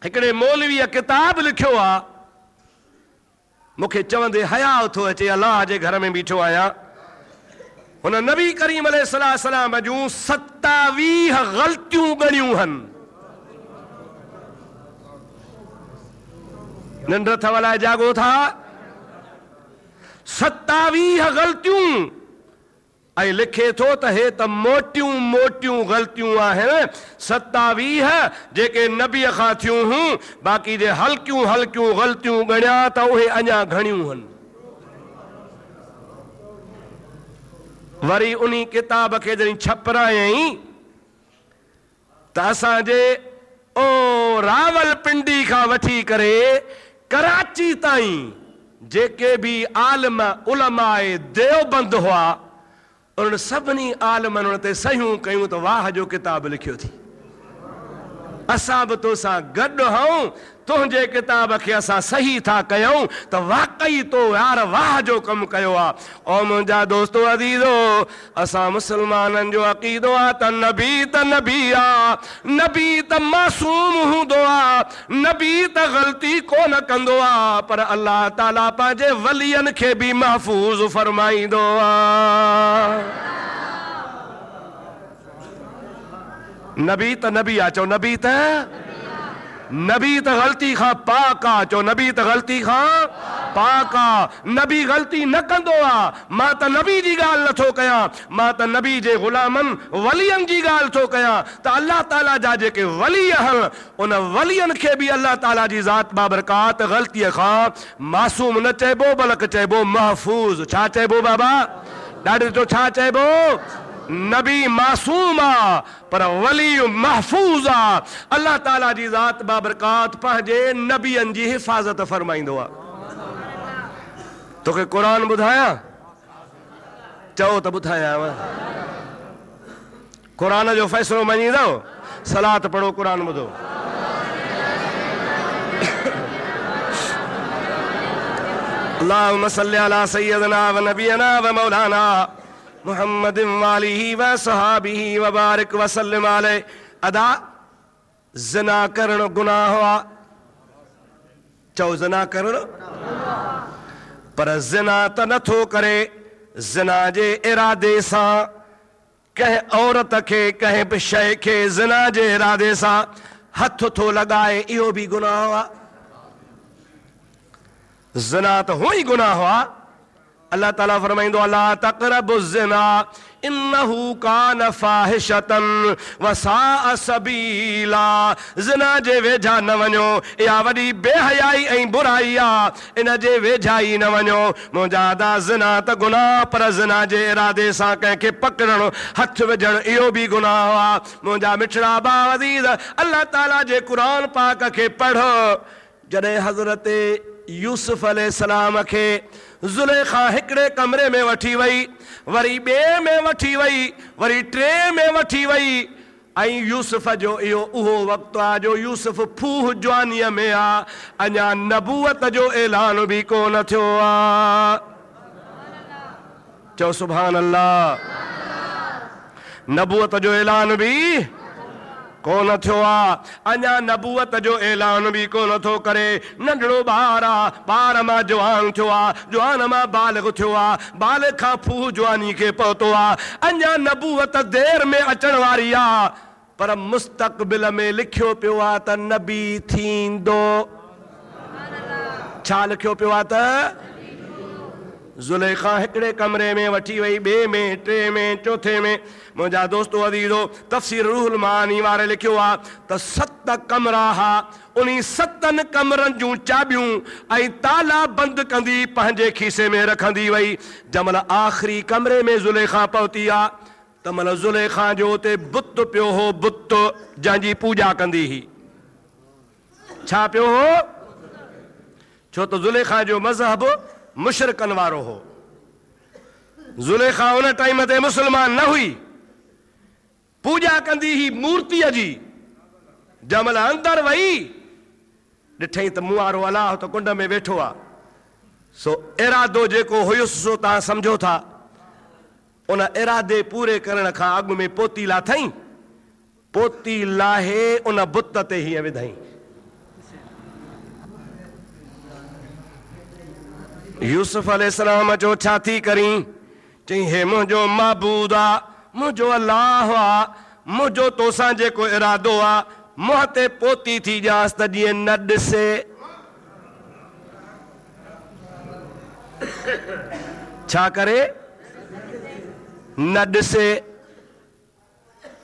हिकिड़े मौलवीअ किताब लिखियो आहे। मूंखे चवंदे हया थो अचे, अलाह जे घर में बीठो आहियां। हुन नबी करीम अलैहिस्सलाम जूं 27 ग़लतियूं ॻणियूं आहिनि। निंड अथव लाइ जागो था। 27 ग़लतियूं। ऐं लिखे थो त हे त मोटियूं मोटियूं ग़लतियूं आहिनि। 27 जेके नबीअ खां थियूं हुयूं, बाक़ी जे हल्कियूं हल्कियूं ग़लतियूं ॻणिया त उहे अञा घणियूं आहिनि। वरी उन किताब खे जॾहिं छपरायईं त असांजे ओ रावलपिंडी खां वठी करे कराची ताईं जेके बि आलिम उलमाए देवबंद हुआ, उन्हनि सभिनी आलिमनि उन ते सहियूं कयूं त वाह जो किताब लिखियो थी। असां बि तोसां गॾु हूं, तुंहिंजे किताब खे असां सही था कयूं त वाकई तो यार वाह जो कमु कयो आहे। ओ मुंहिंजा दोस्तो अज़ीज़ो, असां मुस्लमाननि जो अक़ीदो आहे त नबी आहे, नबी त मासूम हूंदो आहे, नबी त ग़लती कोन कंदो आहे, पर अलाह ताला पंहिंजे वलियनि खे बि महफ़ूज़ फरमाईंदो आहे। नबी त नबी आहे, चओ नबी त ग़लती खां पाक आहे। चओ नबी त ग़लती खां पाक आहे। नबी ग़लती न कंदो आहे। मां त नबी जी ॻाल्हि नथो कयां, मां त नबी जे ग़ुलामनि वलियनि जी ॻाल्हि थो कयां त अलाह ताला जा जेके वली आहिनि उन वलियनि खे बि अलाह ताला जी ज़ात बाबरकात ग़लतीअ खां मासूम न चइबो, बल्कि चइबो महफ़ूज़। छा चइबो बाबा? ॾाढो तो छा चइबो? नबी मासूम आहे पर वली महफूज़ आहे। अल्लाह ताला जी ज़ात बाबरकात पंहिंजे नबियनि जी हिफ़ाज़त फरमाईंदो आहे। तोखे क़ुरान ॿुधायां? चओ त ॿुधायांव। क़ुरान जो फ़ैसिलो मञींदव? सलात पढ़ो, क़ुरान ॿुधो। अल्लाहुम्मा सल्लि अला सय्यदना व नबियना व मौलाना मुहम्मद वालिही व सहाबिही व बारिक व सल्लिम अलैहि। अदा ज़िना करण गुनाह हुआ। चओ ज़िना करण, पर ज़िना त नथो करे। ज़िना जे इरादे सां कंहिं औरत खे, कंहिं बि शइ खे ज़िना जे इरादे सां हथ थो लॻाए, इहो बि गुनाह हुआ। ज़िना त हुअ ई गुनाह हुआ। अल्लाह ताला फरमाईंदो अला तक़रबु ज़िना इन्नहु कान फाहिशतन व साअ सबीला। ज़िना जे वेझा न वञो, इहा वॾी बेहयाई ऐं बुराई आहे। इन जे वेझा ई न वञो। मुंहिंजा अदा ज़िना त गुनाह, पर ज़िना जे इरादे सां कंहिंखे पकड़णु, हथ विझणु, इहो बि गुनाह आहे। मुंहिंजा मिठड़ा भाउ अज़ीज़, अल्लाह ताला जे क़ुरान पाक खे पढ़ो। जॾहिं हज़रत यूसुफ अलैहिस्सलाम खे ज़ुलेखा हिकिड़े कमरे में वठी वई, वरी ॿिए में वठी वई, वरी टे में वठी वई। ऐं यूसुफ जो इहो उहो वक़्तु आहे जो यूसुफ फूह जवानीअ में आहे, अञा नबूअत जो ऐलान बि कोन थियो आहे। चओ सुभान अल्लाह। नबूअत जो ऐलान बि कोन थियो आहे, अञा नबूअत जो ऐलान बि कोन थो करे। नंढड़ो ॿार आहे, ॿार मां जवान थियो आहे, जवान मां बालिग़ थियो आहे, बालिग़ खां फूह जवानी खे पहुतो आहे, अञा नबूअत देर में अचण वारी आहे, पर मुस्तक़बिल में लिखियो पियो आहे त नबी थींदो। छा लिखियो पियो आहे त ज़ुलेखा हिकिड़े कमरे में वठी वई, ॿिए में, टे में, चौथे में। मुंहिंजा दोस्तो अज़ीज़ो, तफ़सीर रूहुल मानी वारे लिखियो आहे त 7 कमरा हा, उन 7 कमरनि जूं चाबियूं ऐं ताला बंदि कंदी पंहिंजे खीसे में रखंदी वई। जंहिंमहिल आख़िरी कमरे में ज़ुलेखा पहुती आहे त महिल ज़ुलेखा जो उते बुत पियो हो, बुत जंहिंजी पूॼा कंदी हुई। छा पियो हो? छो त ज़ुलेखा जो मज़हब मुशरिकनि वारो हो। ज़ुलेखा उन टाइम ते मुस्लमान न हुई, पूॼा कंदी हुई मूर्तिअ जी। जंहिंमहिल अंदरि वई ॾिठई त मुआरो अलाह त कुंड में वेठो आहे। सो इरादो जेको हुयुसि सो तव्हां सम्झो था, उन इरादे पूरे करण खां अॻु में पोती लाथई, पोती लाहे उन बुत ते हीअं विधई। यूसुफ अलैहिस्सलाम जो छा थी करी? चई हे मुंहिंजो माबूद आहे, मुंहिंजो अल्लाह आहे, मुंहिंजो तोसां जेको इरादो आहे, मुंहं ते पोती थी ॼांसि त जीअं न ॾिसे। छा करे? न ॾिसे।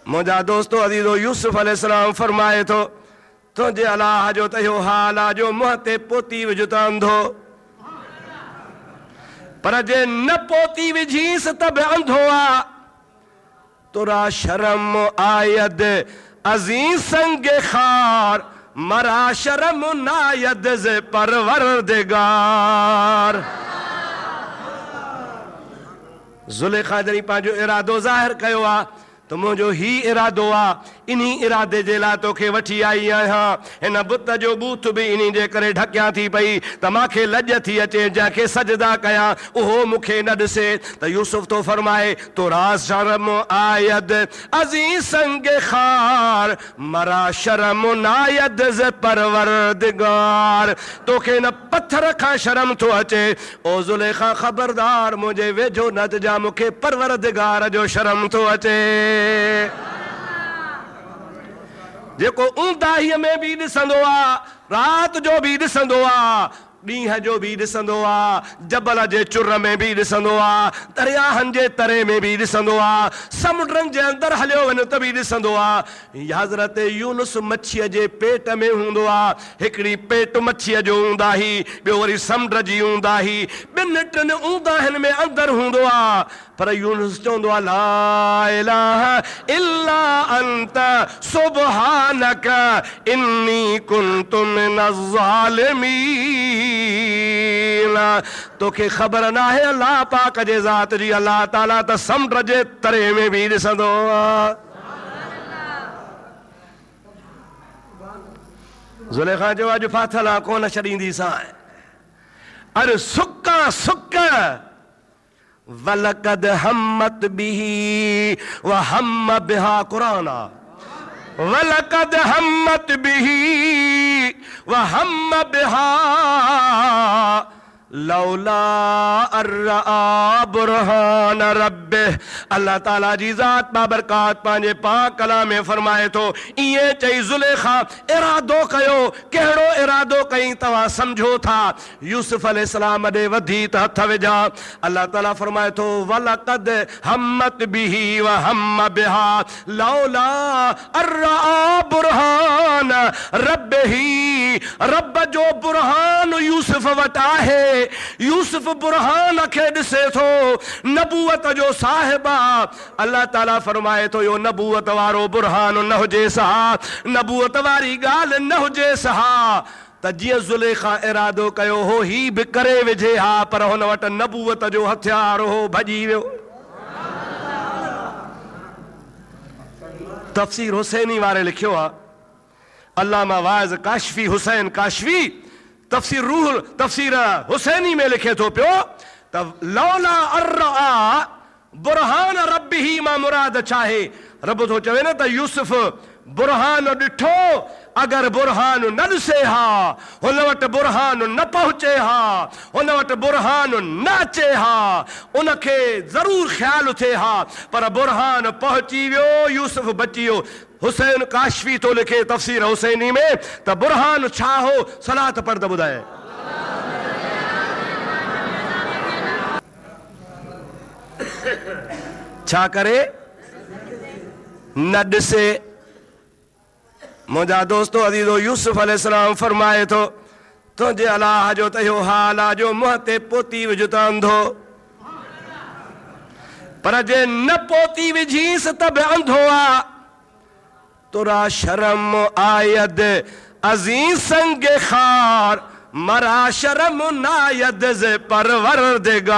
मुंहिंजा दोस्तो अज़ीज़ो, यूसुफ अलैहिस्सलाम फरमाए थो तुंहिंजे अलाह जो त इहो हाल आहे जो मुंहं ते पोती विझ त अंधो, पर जे न पोती विझीस त बि अंधो आहे। तुरा शर्म आयद अज़ीज़ संगे खार, मरा शर्म नायद ज़े परवरदिगार। ज़ुलेखा जॾहिं पंहिंजो इरादो ज़ाहिर कयो आहे त मुंहिंजो ही इरादो आहे, इन्ही इरादे जे लाइ तोखे वठी आई आहियां। हिन बुत जो बूथ बि इन्ही जे करे ढकियां थी पई त मूंखे लॼ थी अचे, जंहिंखे सजदा कयां उहो मूंखे न ॾिसे। त यूसुफ तो फरमाए तुरा शर्म आयद अज़ीज़ संगे खार, मरा शर्म नायद ज़े परवरदिगार। तोखे न पत्थर खां शर्म थो अचे। ओ ज़ुलेखा ख़बरदार, मुंहिंजे वेझो न अचिजां, मूंखे परवरदिगार जो शर्म थो अचे। जेको ऊंदाहीअ में बि ॾिसंदो आहे, राति जो बि ॾिसंदो आहे, ॾींहं जो बि ॾिसंदो आहे, जबल जे चुर में बि ॾिसंदो आहे, दरियाहनि जे तरे में बि ॾिसंदो आहे, समुंडनि जे अंदरि हलियो वञ त बि ॾिसंदो आहे। हज़रत यूनुस मच्छीअ जे पेट में हूंदो आहे, हिकिड़ी पेट मच्छीअ जो ऊंदाही, ॿियो वरी समुंड जी ऊंदाही, ॿिनि टिनि ऊंदाहिनि में अंदरि हूंदो आहे। पर यूनुस चवंदो आहे ला इलाहा इल्ला अंत सुब्हानक इन्नी कुन्तु मिनज़ ज़ालिमीन। तोखे ख़बर न आहे अल्लाह पाक जे ज़ात जी, अल्लाह ताला त समुंड जे तरे में बि ॾिसंदो आहे। ज़ुलेखा जो अॼु फाथल आहे कोन छॾींदी सां। अरे सुका सुक वलकद हम्मत बिही व हम बिहा कुरान, वलकद हम्मत बिही व हम बिहा लौला अर्रा बुरहान रब्बे। अल्लाह ताला जी ज़ात बाबरकात पंहिंजे पाक कलाम में फरमाए थो, इएं चई ज़ुलेखा इरादो कयो। कहिड़ो इरादो कई तव्हां सम्झो था? यूसुफ अलैहिस्सलाम ॾे वधी त हथ विझा। अल्लाह ताला फरमाए थो वलक़द हम्मत बिही व हम बिहा लौला अर्रा बुरहान रब्बिही। रब जो बुरहान यूसुफ वटि आहे। यूसुफ बुरहान खे ॾिसे थो, नबूअत जो साहिब आहे। अल्लाह ताला फरमाए थो यो नबूअत वारो बुरहान न हुजे सा, नबूअत वारी ॻाल्हि न हुजे सा, त जीअं ज़ुलेखा इरादो कयो हो ही बि करे विझे हा, पर हुन वटि नबूवत जो हथियार हो, भॼी वियो। तफ़सीर हुसैनी वारे लिखियो आहे, अल्लामा वाइज़ काशफी हुसैन काशफी तफ़सीर हुसैनी में लिखे थो पियो त लौला अर्रा बुरहान रब्बिही मां मुराद चाहे। रब थो चवे न त यूसुफ बुरहान ॾिठो, अगर बुरहान न ॾिसे हा, हुन वटि बुरहान न पहुचे हा, हुन वटि बुरहान न अचे हा, उनखे ज़रूर ख़्यालु थिए हा, पर बुरहान पहुची वियो, यूसुफ बची वियो। हुसैन काशफी तो लिखे तफ़सीर हुसैनी में त बुरहान छा हो, सलात पढ़ त ॿुधाए। छा करे न ॾिसे। मुंहिंजा दोस्तो अज़ीज़ो यूसुफ अलैहिस्सलाम फरमाए थो, तुंहिंजे अलाह जो त इहो हाल आहे जो मुंहं ते पोती विझ त अंधो, पर जे न पोती विझीस त बि अंधो आहे। तुरा शर्म आयद अज़ीज़ संगे खार, मरा शर्म नायद ज़े परवरदिगार।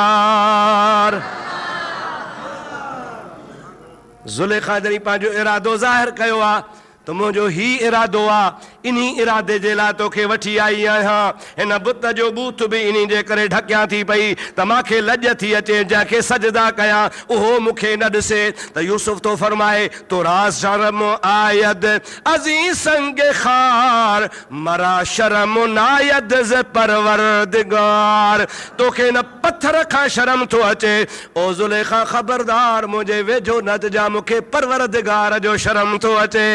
ज़ुलेखा जॾहिं पंहिंजो इरादो ज़ाहिर कयो आहे त मुंहिंजो ही इरादो आहे, इन्ही इरादे जे लाइ तोखे वठी आई आहियां। हिन बुत जो बूथ बि इन्ही जे करे ढकियां थी पई त मूंखे लॼ थी अचे, जंहिंखे सजदा कयां उहो मूंखे न ॾिसे। त यूसुफ तो फरमाए, तुरा शर्म आयद अज़ीज़ संगे खार, मरा शर्म नायद ज़े परवरदिगार। तोखे न पत्थर खां शर्म थो अचे, ओ ज़ुलेखा ख़बरदार मुंहिंजे वेझो न अचिजां, मूंखे परवरदिगार जो शर्म थो अचे।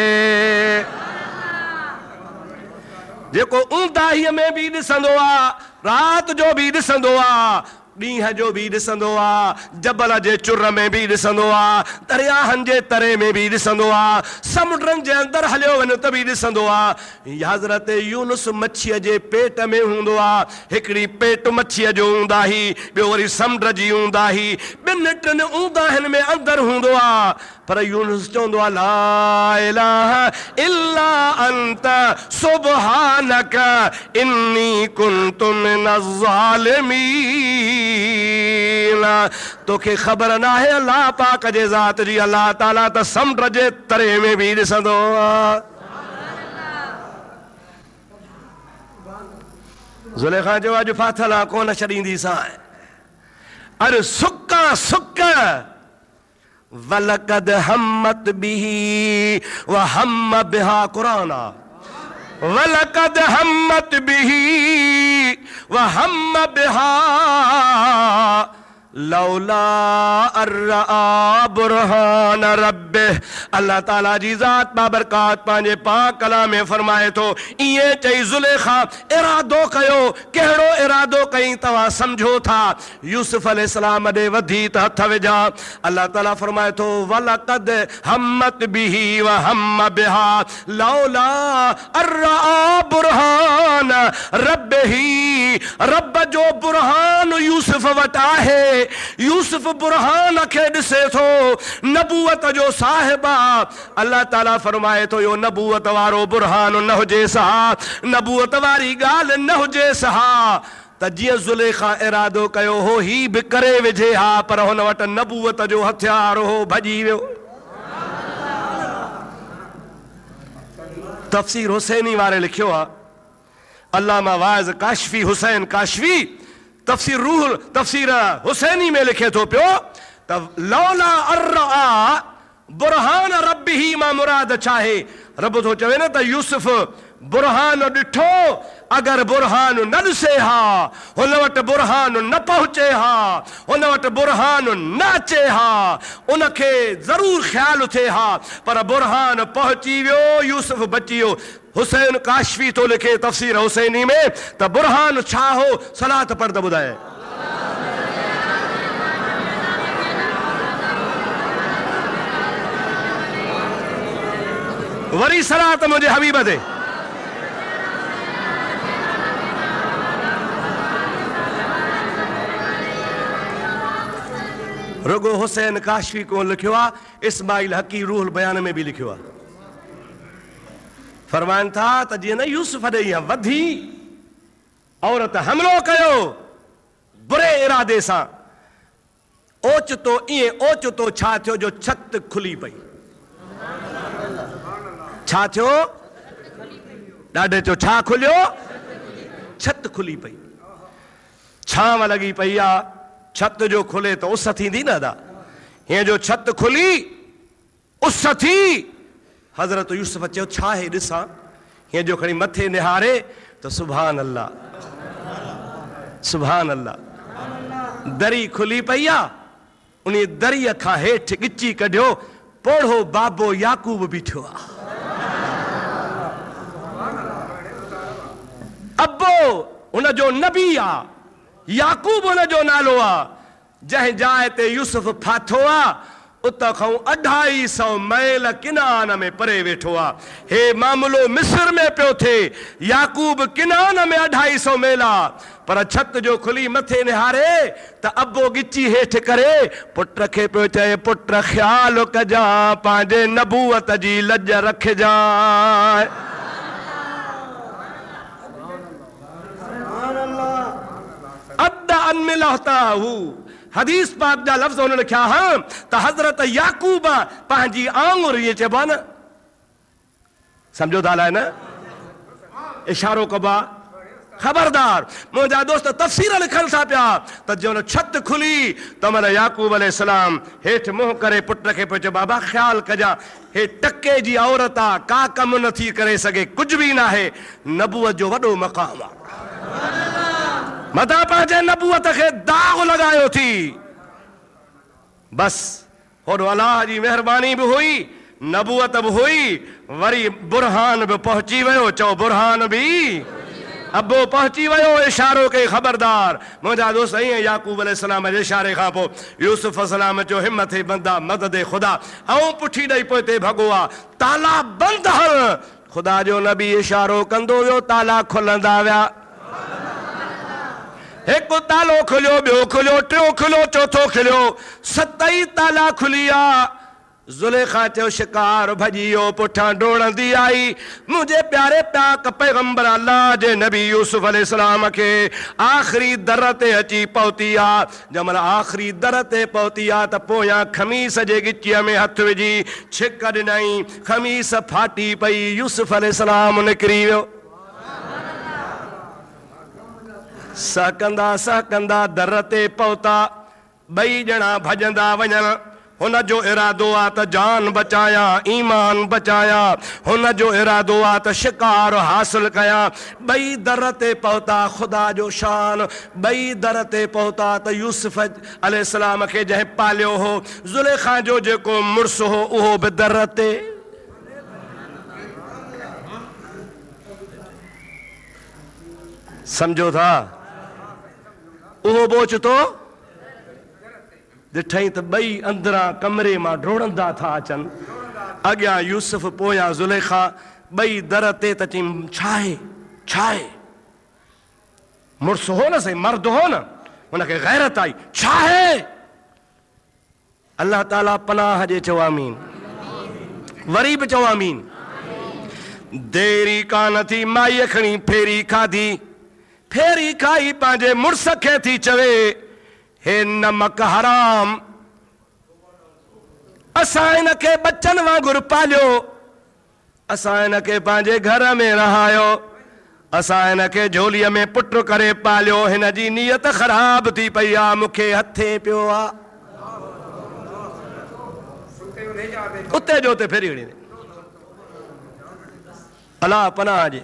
जेको ऊंदाहीअ में बि ॾिसंदो आहे, राति जो बि ॾिसंदो आहे, ॾींहं जो बि ॾिसंदो आहे, जबल जे चुर में बि ॾिसंदो आहे, दरियाहनि जे तरे में बि ॾिसंदो आहे, समुंडनि जे अंदरि हलियो वञो त बि ॾिसंदो आहे। हज़रत यूनुस मच्छीअ जे पेट में हूंदो आहे, हिकिड़ी पेट मच्छीअ जो ऊंदाही, ॿियो वरी समुंड जी ऊंदाही, ॿिनि टिनि ऊंदाहिनि में अंदरि हूंदो आहे। पर यूनुस चवंदो आहे, ला इलाहा इल्ला अंत सुब्हानक इन्नी कुन्तु मिनज़ ज़ालिमीन। तोखे ख़बर न आहे अल्लाह पाक जे ज़ात जी, अल्लाह ताला त समुंड जे तरे में बि ॾिसंदो आहे। ज़ुलेखा जो अॼु फाथल आहे कोन छॾींदीसां, अरे सुका सुक वलकद हम्मत बिही व हम बिहा कुरान, वलकद हम्मत बिही व हम बिहा लौला अर्रा बुरहान रब्बिह। अल्लाह ताला जी ज़ात बाबरकात पंहिंजे पाक कलाम में फरमाए थो, इएं चई ज़ुलेखा इरादो कयो, कहिड़ो इरादो कई तव्हां सम्झो था। यूसुफ अलैहिस्सलाम ॾे वधी त हथ विझा। अल्लाह ताला फरमाए थो, वलक़द हम्मत बिही व हम बिहा लौला अर्रा बुरहान रब्बिही। रब जो बुरहान यूसुफ वटि आहे, यूसुफ बुरहान खे ॾिसे थो, नबूवत जो साहिब आहे। अल्लाह ताला फरमाए थो, यो नबूवत वारो बुरहान न हुजे सहा, नबूवत वारी ॻाल्हि न हुजे सहा। त जीअं ज़ुलेखा इरादो कयो हो ही बि करे विझे हा, पर हुन वटि नबूवत जो हथियार हो, भॼी वियो। तफ़सीर हुसैनी वारे लिखियो आहे, अल्लामा वाइज़ काशफी हुसैन काशफी तफ़सीर हुसैनी में लिखे थो पियो त लौला अर्रा बुरहान रब्बिही मां मुराद चाहे। रब थो चवे न त यूसुफ बुरहान ॾिठो, अगर बुरहान न ॾिसे हा, हुन वटि बुरहान न पहुचे हा, हुन वटि बुरहान न अचे हा, उनखे ज़रूर ख़्यालु थिए हा, पर बुरहान पहुची वियो, यूसुफ बची वियो। हुसैन काशफी तो लिखे तफ़सीर हुसैनी में त बुरहान छा हो, सलात पढ़ त ॿुधाए। वरी सलात मुंहिंजे हबीब ते। रुगो हुसैन काशफी को लिखियो आहे, इस्माइल हकी रूहुल बयान में भी लिखियो आहे। फरमाइनि था त जीअं न यूसुफ ॾे ईअं वधी औरत हमिलो कयो बुरे इरादे सां। ओचितो ईअं ओचितो छा थियो जो छत खुली पई। छा थियो? ॾाढे चयो छा खुलियो? छत खुली पई। छांव लॻी पई आहे। छत जो खुले त उस थींदी न दा। हीअं जो छत खुली उस थी। हज़रत यूसुफ चयो छा आहे ॾिसां। हीअं जो खणी मथे निहारे त सुभान अल्लाह, सुभान अल्लाह, दरी खुली पई आहे। उन दरीअ खां हेठि ॻिची कढियो पोढ़ो बाबो याकूब बीठो आहे। अब्बो हुनजो नबी आहे, याकूब हुनजो नालो आहे। जंहिं जाइ ते यूसुफ फाथो आहे उतां खां 250 मैल किनान में परे वेठो आहे। हे मामलो मिस्र में पियो थिए, याकूब किनान में 250 मैल आहे। पर छत जो खुली मथे निहारे त अब्बो ॻिची हेठि करे पुट खे पियो चए, पुट ख़्याल कजां, पंहिंजे नबूअत जी लज रखजांइ। अद अन मिलहताहू हदीस पाक जा लफ़्ज़ हुन लिखिया हैं त हज़रत याकूब पंहिंजी आंगुर इहे चइबो आहे न, सम्झो था अलाए न, इशारो कबो आहे। ख़बरदार मुंहिंजा दोस्त तफ़सीर लिखनि था पिया त जो छत खुली त मन याकूब अलैहिस्सलाम हेठि मुंहुं करे पुट खे पियो चए, बाबा ख़्याल कजां, हे टके जी औरत आहे, का कमु नथी करे सघे, कुझु बि न आहे। नबूअत जो वॾो मक़ाम आहे। मथां पंहिंजे नबूअत खे दाग़ लॻायो थी। बस होॾो अलाह जी महिरबानी बि हुई, नबूअत बि हुई, वरी बुरहान बि पहुची वियो। चओ बुरहान बि, अब्बो पहुची वियो इशारो के ख़बरदार। मुंहिंजा दोस्त ईअं याकूब अलैहिस्सलाम जे इशारे खां पोइ यूसुफ अलैहिस्सलाम चयो हिम्मत बंदा मदद ख़ुदा, ऐं पुठी ॾेई पोइ हिते भॻो आहे, ताला बंदि हल। ख़ुदा जो नबी इशारो कंदो वियो, ताला खुलंदा विया। हिकु तालो खुलियो, ॿियो खुलियो, टियों खुलियो, चौथो खुलियो, 7 ताला खुली आहे। ज़ुलेखा चयो शिकार भॼी वियो, पुठां डोड़ंदी आई। मुंहिंजे प्यारे पाक पैगंबर अल्लाह जे नबी यूसुफ अलैहिस्सलाम खे आख़िरी दर ते अची पहुती आहे। जंहिंमहिल आख़िरी दर ते पहुती आहे त पोयां खमीस जे ॻिचीअ में हथु विझी छिक ॾिनई, खमीस फाटी पई, यूसुफ अलैहिस्सलाम निकिरी वियो। सहकंदा सहकंदा दर ते पहुता, 2 ॼणा भॼंदा वञनि। हुन जो इरादो आहे त जान बचाया, ईमान बचाया, हुन जो इरादो आहे त शिकार हासिल कयां। 2 दर ते पहुता, ख़ुदा जो शान, 2 दर ते पहुता त यूसुफ अलैहिस्सलाम खे जंहिं पालियो हो, ज़ुलेखा जो जेको मुड़ुसु हो उहो बि दर ते। सम्झो था? उहो बि ओचितो ॾिठई त 2 अंदरां कमरे मां डोड़ंदा था अचनि। अॻियां यूसुफ, पोयां ज़ुलेखा, 2 दर ते त चई छा आहे, छा आहे? मुड़ुसु हो न सही, मर्द हो न, हुनखे गैरत आई, छा आहे? अल्लाह ताला पनाह जे चयो आमीन, वरी बि चयो आमीन। देरी कान थी, माईअ खणी फेरी खाधी, फेरी खाई पंहिंजे मुड़ुस खे थी चवे, हे नमक हराम, असां हिन खे बचनि वांगुरु पालियो, असां हिन खे पंहिंजे घर में रहायो, असां हिन खे झोलीअ में पुट करे पालियो, हिन जी नीयत ख़राब थी पई आहे, मूंखे हथे पियो आहे। उते जो उते फेरी हणी अलाह पनाह जे।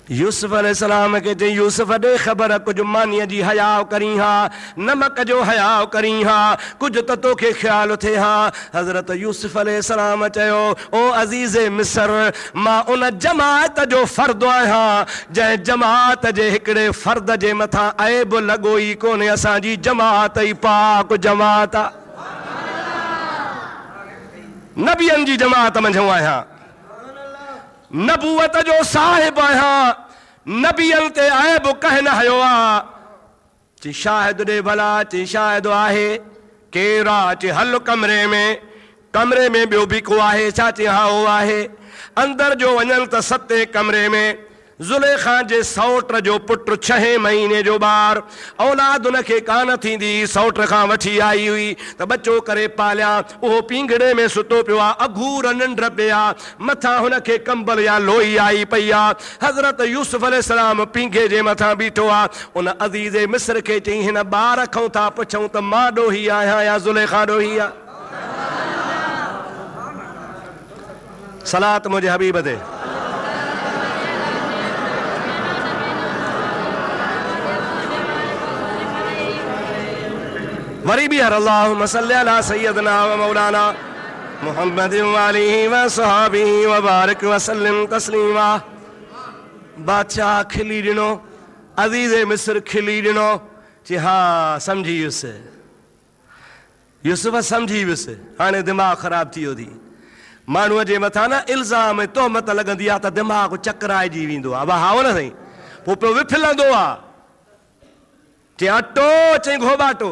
यूसुफ अलैहिस्सलाम खे चई, यूसुफ ॾे ख़बर, कुझु मानीअ जी हयाव करी हा, नमक जो हयाव करी हा, कुझु त तोखे ख़्यालु थिए हा। हज़रत यूसुफ अलैहिस्सलाम चयो, ओ अज़ीज़े मिस्र, मां उन जमात जो फ़र्द आहियां जंहिं जमात जे हिकिड़े फ़र्द जे मथां ऐब लॻो ई कोन्हे। असांजी जमात ई पाक जमात आहे, नबियनि जी जमात मंझूं आहियां, नबूवत जो साहिब आहियां, नबियनि ते ऐब कंहिं न हयो आहे। चई शाहिद ॾे भला, चई शाहिद आहे, केरु आहे? चई हल कमरे में, कमरे में ॿियो बि को आहे छा? चई हा उहो आहे। अंदरि जो वञनि त 7 कमरे में, ज़ुलेखा जे सौट जो पुट 6 महीने जो ॿार, औलाद उनखे कान थींदी, सौट खां वठी आई हुई त बच्चो करे पालिया, उहो पींगड़े में सुतो पियो आहे, अघूर निंड पिया, मथां हुनखे कंबल या लोई आई पई आहे। हज़रत यूसुफ अलैहिस्सलाम पींघे जे मथां बीठो आहे। उन अज़ीज़े मिस्र खे चई, हिन ॿार खां था पुछूं त मां ॾोही आहियां या ज़ुलेखा ॾोही आहे? सलात मुंहिंजे हबीब ते। वरी बि हर अल्लाहुम्मा सल्ली अला सय्यदना व मौलाना मुहम्मद व आलिहि व सहाबिहि व बारिक व सल्लिम तस्लीमा। बादशाह खिली ॾिनो, अज़ीज़े मिस्र खिली ॾिनो, चई हा सम्झी वियुसि, यूसुफ सम्झी वियुसि, हाणे दिमाग़ ख़राब थी वियो थी। माण्हूअ जे मथां न इल्ज़ाम तोहमत लॻंदी आहे त दिमाग़ चकराइजी वेंदो आहे। वाह हाओ न साईं, पोइ पियो विफलंदो आहे। चई अटो, चई घोबाटो,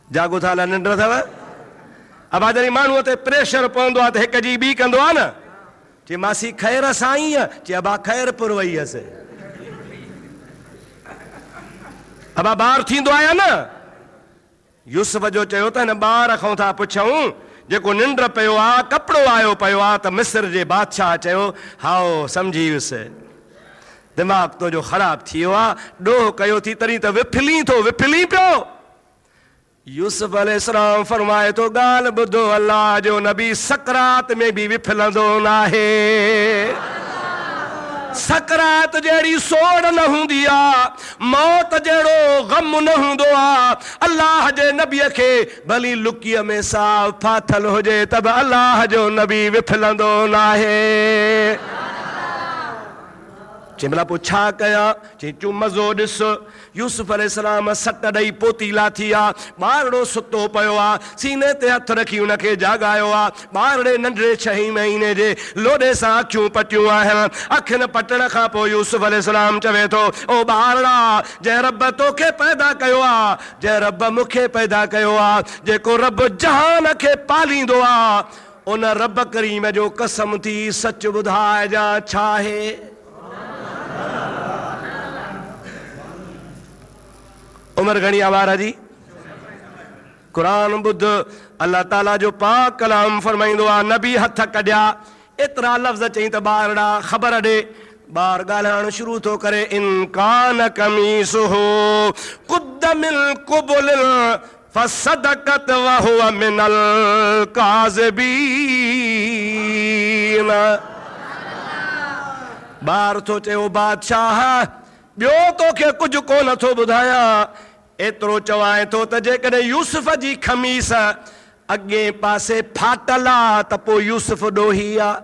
जागो था निंड अथव? अबा जॾहिं माण्हूअ ते प्रेशर पवंदो आहे त हिक जी ॿी कंदो आहे न। चई मासी ख़ैर साईं, चई अबा ख़ैर पुर वई हुअसि। अबा ॿार थींदो आहे न। यूसुफ जो चयो त हिन ॿार खां था पुछूं जेको निंड पियो आहे, कपिड़ो आयो पियो आहे, त मिस्र जे बादशाह चयो हाओ सम्झी वियुसि, दिमाग़ तुंहिंजो ख़राब थी वियो आहे, ॾोह कयो थी तॾहिं त विफली पियो। यूसुफ अलैहिस्सलाम फरमाए थो, ॻाल्हि ॿुधो, अल्लाह जो नबी सकरात में बि विफलंदो न आहे। सकरात जहिड़ी सोड़ न हूंदी आहे, मौत जहिड़ो गम न हूंदो आहे। अल्लाह जे नबीअ खे भली लुकीअ में साफ़ फाथल हुजे त बि अल्लाह जो नबी विफलंदो न आहे। चई भला पोइ छा कयां? चई चूं मज़ो ॾिस, यूसुफ अलैहिस्सलाम सट ॾेई पोती लाथी आहे, ॿारड़ो सुतो पियो आहे, सीने ते हथ रखी हुनखे जाॻायो आहे। ॿारड़े नंढड़े 6 महीने जे लोॾे सां अखियूं पटियूं आहिनि। अखियुनि पटण खां पोइ यूसुफ अलैहिस्सलाम चवे थो, ओ ॿारड़ा, जंहिं रब तोखे पैदा कयो आहे, जंहिं रब मूंखे पैदा कयो आहे, जेको रब जहान खे पालींदो आहे, उन रब करीम जो कसम थी सच ॿुधाइजां छा आहे? उमिरि घणी आहे ॿार जी? क़ुरान ॿुध, अल्लाह ताला जो पाक कलाम फरमाईंदो आहे, नबी हथ कढिया, एतिरा लफ़्ज़ चई त ॿारड़ा ख़बर ॾे। ॿार ॻाल्हाइण शुरू थो करे, इन कान कमीसुहु कुद्द मिन क़ुबुलिन फसदकत व हुव मिनल काज़िबीन। ॿार थो चयो, बादशाह ॿियो तोखे कुझु कोन थो ॿुधायां, एतिरो चवां थो त जेकॾहिं यूसुफ जी खमीस अॻे पासे फाटल आहे त पोइ यूसुफ ॾोही आहे।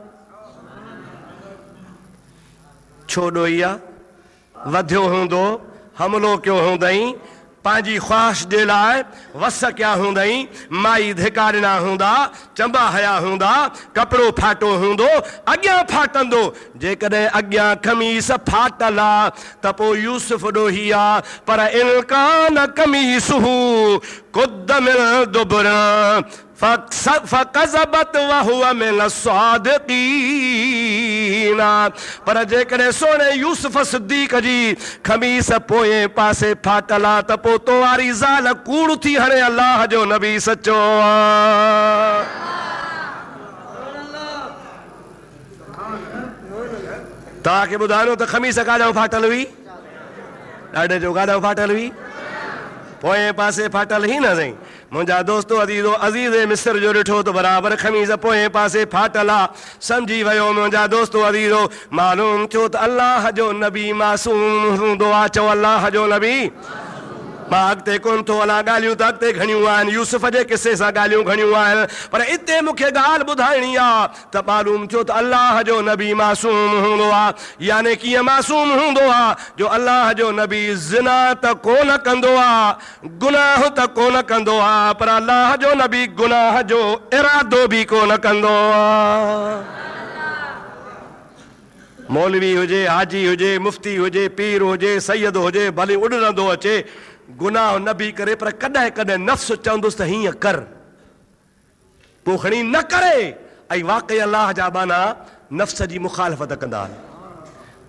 छो ॾोही आहे? वधियो हूंदो, हमिलो कयो हूंदई, पंहिंजी ख्वाहिश जे लाइ वस कया हूंदई, माई धिका ॾिना हूंदा, चंबा हया हूंदा, कपिड़ो फाटो हूंदो, अॻियां फाटंदो। जेकॾहिं अॻियां खमीस फाटल आहे त पोइ यूसुफ ॾोही आहे। पर इनकान कमीसुहु कुद्द मिन दुबुर फकज़बत व हुव मिन सादिक़ीन। पर जेकॾहिं सोणे यूसुफ सिद्दीक़ जी खमीस पोएं पासे फाटल आहे त पोइ तो वारी ज़ाल कूड़ थी हणे, अल्लाह जो नबी सचो आहे। तव्हांखे ॿुधायो त खमीस काॾो फाटल हुई? ॾाढे जो काॾो फाटल हुई? पोएं पासे फाटल ही न साईं। मुंहिंजा दोस्तो अज़ीज़ो, अज़ीज़े मिस्र जो ॾिठो त बराबरि खमीस पोएं पासे फाटल आहे। सम्झी वियो मुंहिंजा दोस्तो अज़ीज़ो, मालूम थियो त अल्लाह जो नबी मासूम हूंदो आहे। चओ अल्लाह जो नबी। मां अॻिते कोन थो हलां, ॻाल्हियूं त अॻिते घणियूं आहिनि, यूसुफ जे किसे सां ॻाल्हियूं घणियूं आहिनि, पर हिते मूंखे ॻाल्हि ॿुधाइणी आहे त मालूम थियो त अल्लाह जो नबी मासूम हूंदो आहे। याने कीअं मासूम हूंदो आहे? जो अल्लाह जो नबी ज़िना त कोन कंदो आहे, गुनाह त कोन कंदो आहे, पर अल्लाह जो नबी गुनाह जो इरादो बि कोन कंदो आहे। मौलवी हुजे, हाजी हुजे, मुफ्ती हुजे, पीर हुजे, सैयद हुजे, भले उॾंदो अचे, गुनाह न बि करे, पर कॾहिं कॾहिं नफ़्स चवंदुसि त हीअं कर, पोइ खणी न करे। ऐं वाक़ई अल्लाह जा बाना नफ़्स जी मुखालफ़त कंदा आहिनि।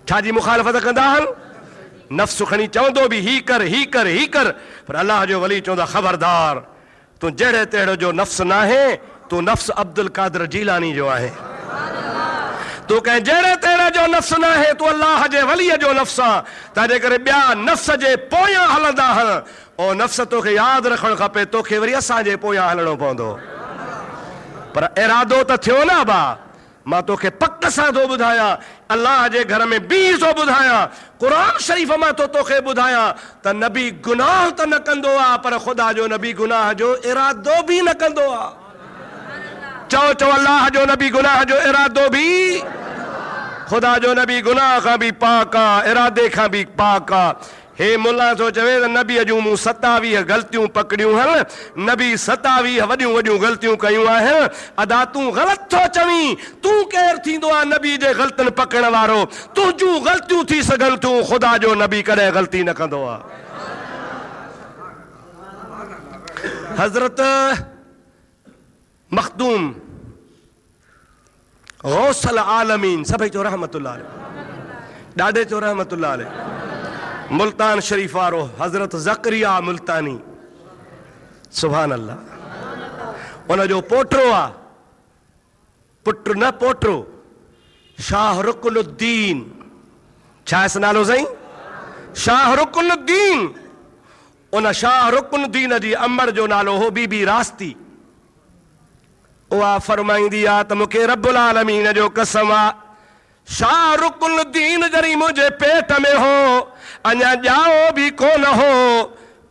छा जी मुखालफ़त कंदा आहिनि? नफ़्स खणी चवंदो बि ही कर ही कर ही कर, पर अल्लाह जो वली चवंदा ख़बरदार तूं जहिड़े तहिड़े जो नफ़्स न आहे, तूं नफ़्स अब्दुल कादिर जीलानी जो आहे। तूं कंहिं जहिड़े तहिड़े जो नफ़्स न आहे, तूं अल्लाह जे वलीअ जो नफ़्स आहे। तंहिंजे करे ॿिया नफ़्स जे पोयां हलंदा हल, ओ नफ़्स तोखे यादि रखणु खपे, तोखे वरी असांजे पोयां हलणो पवंदो। पर इरादो त थियो न बा, मां तोखे पक सां थो ॿुधायां, अल्लाह जे घर में बीह थो ॿुधायां, क़ुरान शरीफ़ मां तोखे ॿुधायां त नबी गुनाह त न कंदो आहे, पर ख़ुदा जो नबी गुनाह जो इरादो बि न कंदो आहे। चओ चओ अल्लाह जो नबी गुनाह जो इरादो बि, ख़ुदा जो नबी गुनाह खां बि पाक आहे, इरादे खां बि पाक आहे। हे मुल्ला थो चवे त नबीअ जूं मूं 27 ग़लतियूं पकड़ियूं हल, नबी 27 वॾियूं वॾियूं ग़लतियूं कयूं आहिनि। अदा तूं ग़लति थो चवीं, तूं केरु थींदो आहे नबी जे ग़लतियुनि पकड़ण वारो? तुंहिंजूं ग़लतियूं थी सघनि थियूं, ख़ुदा जो नबी कॾहिं ग़लती न कंदो आहे। हज़रत मखदूम गौसल आलमीन, सभई चो रहमतुल्लाह अलैह, ॾाढे चो रहमतुल्लाह अलैह, मुल्तान शरीफ वारो हज़रत ज़करिया मुल्तानी, सुभान अल्लाह। उनजो पोटो आहे, पुट न पोटो, शाह रुकनुद्दीन। छा आहे नालो साईं? शाह रुकनुद्दीन। उन शाह रुकनुद्दीन जी अमर जो नालो हो बीबी रास्ती। उहा फरमाईंदी आहे त मूंखे रब्बुल आलमीन जो कसम आहे, शाह रुकनुद्दीन जरी मुंहिंजे पेट में हो, अञा ॼाओ बि कोन हो,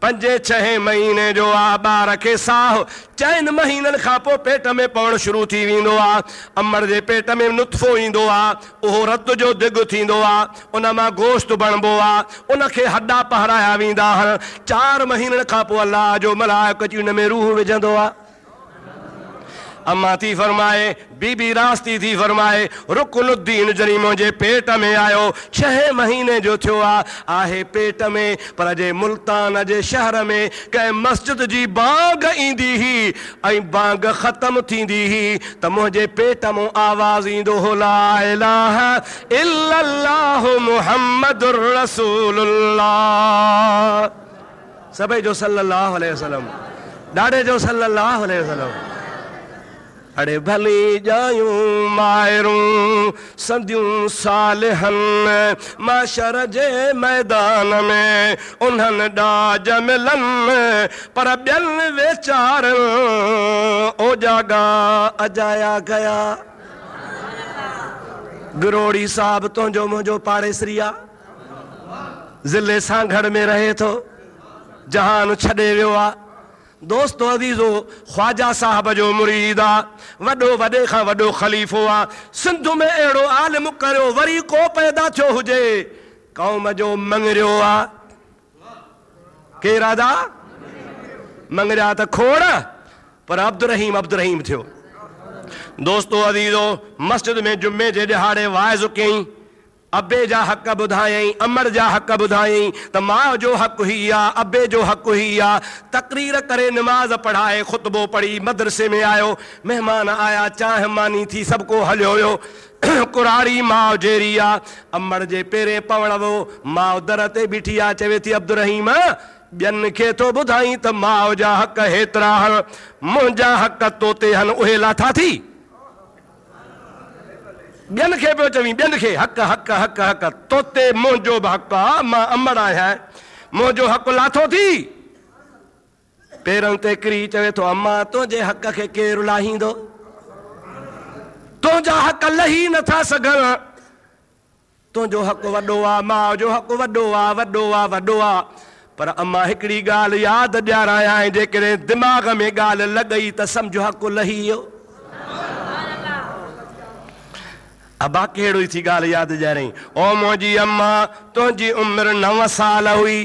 5-6 महीने जो आहे, ॿार खे साह 4 महीननि खां पोइ पेट में पवणु शुरू थी वेंदो आहे। अमर जे पेट में नुत्फ़ो ईंदो आहे, उहो रत जो दिग थींदो आहे, उन मां गोश्त बणिबो आहे, उनखे हॾा पहराया वेंदा आहिनि। 4 महीननि खां पोइ अल्लाह जो मलाइक अची उन में रूह विझंदो आहे। अम्मा थी फरमाए, बीबी रास्ती थी फरमाए, रुकनुद्दीन जरी मुंहिंजे पेट में आयो, 6 महीने जो थियो आहे पेट में, पर जे मुल्तान जे शहर में कंहिं मस्जिद जी बांग ईंदी हुई ऐं बांग ख़त्म थींदी हुई त मुंहिंजे पेट मां आवाज़ ईंदो हो, ला इलाहा इल्लल्लाहु मुहम्मदुर रसूलुल्लाह। सभई जो सल्लल्लाहु अलैहि वसल्लम, ॾाढे जो सल्लल्लाहु अलैहि वसल्लम। अड़े भली जायूं मायरूं सदियूं सालिहन, माशर जे मैदान में उन्हनि ॾाज मिलन, पर ॿियनि वेचारनि ओ जागा अजाया गया। गिरोड़ी साहब तुंहिंजो मुंहिंजो पाड़ेसरी आहे, ज़िले सांगड़ में रहे थो, जहान छॾे वियो आहे। दोस्तो अज़ीज़ो, ख्वाजा साहब जो मुरीद आहे, वॾो वॾे खां वॾो ख़लीफ़ो आहे। सिंध में अहिड़ो आलिम करियो वरी को पैदा थियो हुजे, क़ौम जो मंगरियो आहे। केरु आदा? मंगरिया त खोड़, पर अब्दुर्रहीम थियो। दोस्तो अज़ीज़ो, मस्जिद में जुमे जे ॾिहाड़े वाइज़ कयईं, अबे जा हक़ ॿुधायईं, अमर जा हक़ ॿुधायईं त माउ जो हक़ ही आहे, अबे जो हक़ ही आहे। तक़रीर करे निमाज़ पढ़ाए, ख़ुतबो पढ़ी, मदरसे में आयो, महिमान आया, चांहि मानी थी, सभु को हलियो हुयो। कुराड़ी माउ जेरी आहे, अमर जे पेरे पवण वो, माउ दर ते बीठी आहे, चवे थी अब्दुर्रहीम ॿियनि खे थो ॿुधाई त माउ जा हक़ हेतिरा हन, मुंहिंजा हक़ तो ते हन, उहे लाथा थी। ॿियनि खे पियो चवीं, ॿियनि खे हक़ हक़ हक़ हक़, तोते मुंहिंजो बि हक़ आहे, मां अमर आहियां, मुंहिंजो हक़ लाथो थी। पेरनि ते किरी चवे थो, अम्मा तुंहिंजे हक़ खे केरु लाहींदो, तुंहिंजा हक़ लही नथा सघनि, तुंहिंजो हक़ वॾो आहे, माउ जो हक़ वॾो आहे, वॾो आहे, वॾो आहे। पर अम्मा हिकिड़ी ॻाल्हि यादि ॾियारायां, जेकॾहिं दिमाग़ में ॻाल्हि लॻई त सम्झो हक़ लही वियो। अबा कहिड़ी थी ॻाल्हि यादि ॾियारई, ओ मुंहिंजी अम्मा तुंहिंजी उमिरि 9 साल हुई।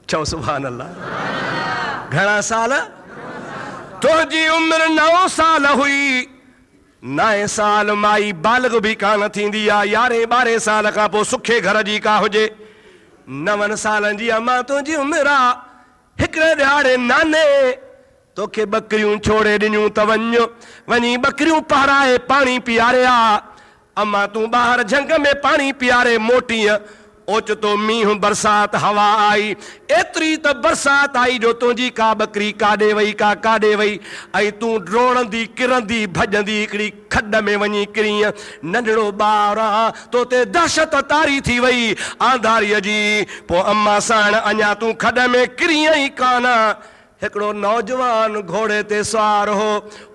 चओ सुभान अल्लाह। घणा साल? तुंहिंजी उमिरि 9 साल हुई। 9 साल माई बालिग बि कान थींदी आहे, 11-12 साल खां पोइ सुखे घर जी का हुजे। 9 सालनि जी अम्मा तुंहिंजी उमिरि आहे। हिकिड़े ॾिहाड़े नाने तोखे बकरियूं छोड़े ॾिनियूं त वञी बकरियूं पहराए पानी पीआरे आ। अम्मा तूं ॿाहिरि झंग में पानी पीआरे मोटीअ। ओचितो मींहुं बरसात हवा आई, एतिरी त बरसात आई जो तुंहिंजी का बकरी काॾे वई का काॾे वई, ऐं तूं डोड़ंदी किरंदी भॼंदी हिकिड़ी खॾ में वञी किरीअ। नंढड़ो ॿार आ, तो ते दहशत तारी थी वई आंधारीअ जी। पोइ अम्मा साण अञा तूं खॾ में किरीअ ई कान। हिकिड़ो नौजवान घोड़े ते सवार हो,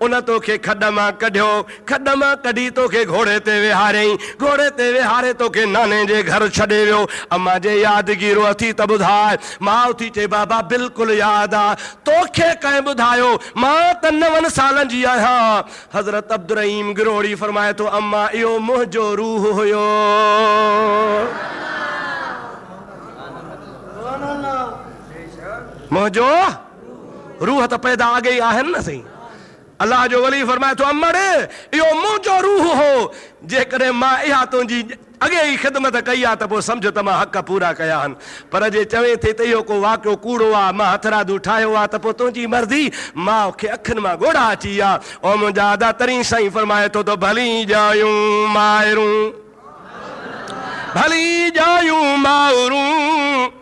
उन तोखे खॾ मां कढियो, खॾ मां कढी तोखे घोड़े ते विहारियईं, घोड़े ते विहारे तोखे नाने जे घर छॾे वियो। अम्मा जे यादगीरो अथी त ॿुधाए। माउ थी चए बाबा बिल्कुलु यादि आहे। तोखे कंहिं ॿुधायो? मां त 9 सालनि जी आहियां। हज़रत अब्दुर्रहीम गिरोड़ी फरमाए थो अम्मा इहो मुंहिंजो रूह हुयो। मुंहिंजो रूह त पैदा अॻे ई आहिनि न सही। अल्लाह जो वली फरमाए थो अमड़ इहो मुंहिंजो रूह हो। जेकॾहिं मां इहा तुंहिंजी अॻे ई ख़िदमत कई आहे त पोइ सम्झ त मां हक़ पूरा कया आहिनि। पर जे चवे थी त इहो को वाक़ियो कूड़ो आहे, मां हथरादू ठाहियो आहे, त पोइ तुंहिंजी मर्ज़ी। माउ खे अखियुनि मां ॻोढ़ा अची विया। ओ मुंहिंजा अदा तरी साईं फरमाए थो त भली जायूं माइरूं, भली जायूं माइरूं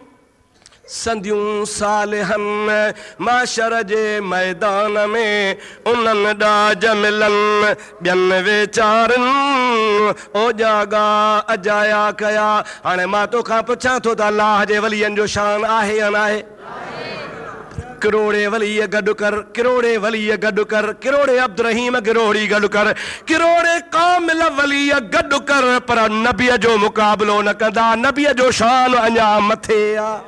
संदियूं सालिहन माशर जे मैदान में उन्हनि ॾाज मिलनि ॿियनि वीचारनि ओ जागा अजाया कया। हाणे मां तोखां पुछां थो त अल्लाह जे वलियनि जो शान आहे या न आहे? किरोड़े वलीअ गॾु कर, किरोड़े वलीअ गॾु कर, किरोड़े अब्दुर्रहीम गिरोड़ी गॾु कर, किरोड़े कामिल वलीअ गॾु कर, पर नबीअ जो मुक़ाबिलो न कंदा। नबीअ जो शान अञा मथे आहे।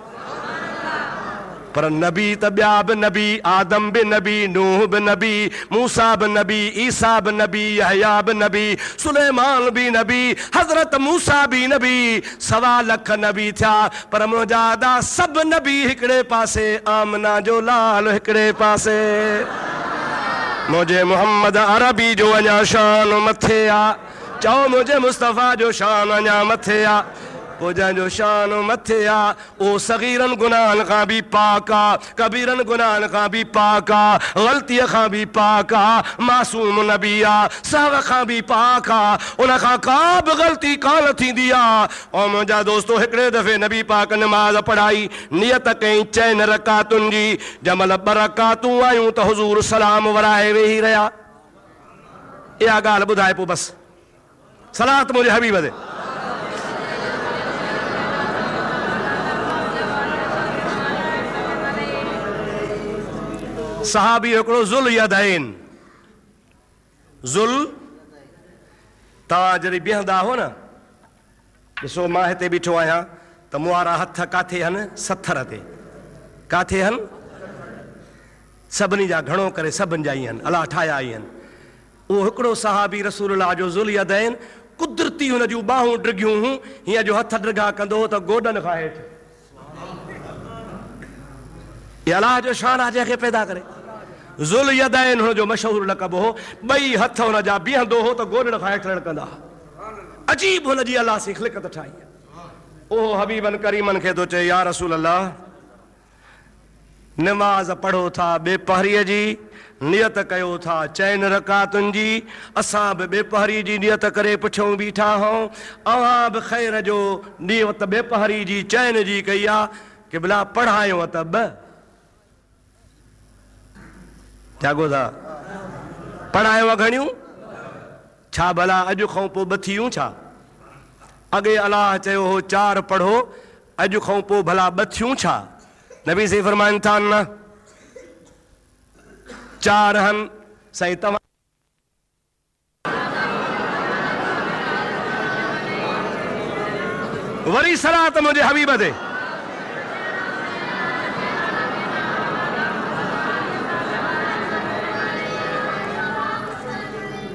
पर नबी त ॿिया बि नबी, आदम बि नबी, नूह बि नबी, मूसा बि नबी, ईसा बि नबी, यहया बि नबी, सुलेमान बि नबी, हज़रत मूसा बि नबी, 1.25 लख नबी थिया। पर मुंहिंजा अदा सभु नबी हिकिड़े पासे, आमना जो लाल हिकिड़े पासे। मुंहिंजे मोहम्मद अरबी जो अञा शान मथे आहे। चओ मुंहिंजे मुस्तफ़ा जो शान अञा मथे आहे। पोइ जंहिंजो शान मथे आहे उहो सगीरनि गुनाहनि खां बि पाक आहे, कबीरनि गुनाहनि खां बि पाक आहे, ग़लतीअ खां बि पाक आहे, मासूम नबी आहे, सहव खां बि पाक आहे, उन खां का बि ग़लती कान थींदी आहे। ऐं मुंहिंजा दोस्तो हिकिड़े दफ़े नबी पाक नमाज़ पढ़ाई, नियत कई 4 रकातुनि जी। जंहिंमहिल 2 रकातूं आयूं त हुज़ूर सलाम वराए वेही रहिया। इहा ॻाल्हि ॿुधाए पोइ बसि सलात मुंहिंजे हबीब ते। सहाबी हिकिड़ो ज़ुल यदैन, ज़ुल तव्हां जॾहिं बीहंदा हो न, ॾिसो मां हिते बीठो आहियां त मूं वारा हथ काथे आहिनि? सथर ते। काथे आहिनि? सभिनी जा घणो करे सभिनि जा ई आहिनि, अलाह ठाहिया ई आहिनि। उहो हिकिड़ो सहाबी रसूलुल्लाह जो ज़ुल यदैन, कुदरती हुन जूं ॿाहूं डिघियूं हुयूं, हीअं जो हथ डिघा कंदो हो त गोॾनि खां हेठि। ये अल्लाह जो शान आहे जंहिंखे पैदा करे। ज़ुल यदैन हुनजो मशहूरु लक़ब हो। 2 हथ हुन जा बीहंदो हो त गोॾनि खां हेठि रड़कंदा। अजीब हुनजी अल्लाह सी ख़िलक़त ठाही। ओहो हबीबन करीमन खे थो चए या रसूल अल्लाह नमाज़ पढ़ो था बेपहरीअ जी, नियत कयो था 4 रकातुनि जी। असां बि बेपहरी जी नियत करे पुछूं बीठा आहियूं, अव्हां बि ख़ैर जो नियत बेपहरी जी 4 जी कई आहे कि भला पढ़ायूं त 2 जागो था पढ़ायो घणियूं छा? भला अॼु खां पोइ 2 थियूं छा? अॻे अलाह चयो हो 4 पढ़ो, अॼु खां पोइ भला 2 थियूं छा? नबी से फरमाइनि था न 4 हन साईं। तव्हां वरी सलात मुंहिंजे हबीब ते।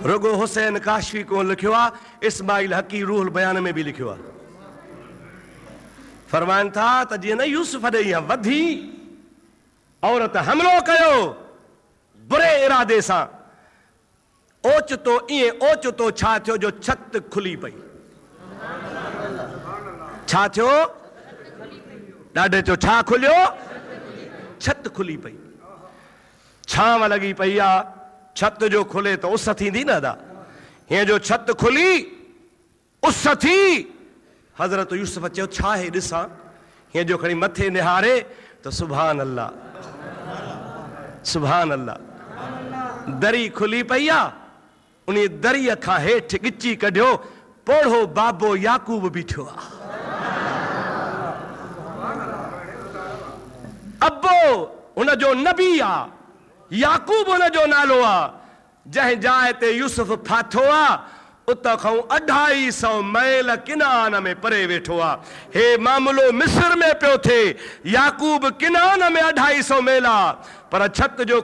रुगो हुसैन काशवी को लिखियो आहे, इस्माइल हकी रूहुल बयान में भी लिखियो आहे। फरमाइनि था त जीअं न यूसुफ ॾे वधी औरत हमलो कयो बुरे इरादे सां, ओचितो ईअं ओचितो छा थियो जो छत खुली पई। छा थियो? ॾाढे जो छा खुलियो? छत खुली पई। छांव लगी पई आ, छत जो खुले तो उस थींदी न दा, हीअं जो छत खुली उस थी, हज़रत यूसुफ चयो छा आहे ॾिसां, हीअं जो खणी मथे निहारे तो सुभान अल्लाह, सुभान अल्लाह, दरी खुली पई आ, उन दरीअ खां हेठि ॻिची कढियो पोढ़ो बाबो याकूब बीठो आ। अब्बो उनजो नबी आ, याकूब उनजो नालो आ, जंहिं जाइ ते यूसुफ फाथो आ उतां खां 250 मैल किनान में परे वेठो आ। हे मामलो मिस्र में पियो थे, याकूब किनान में 250 मैल आ, पर छत जो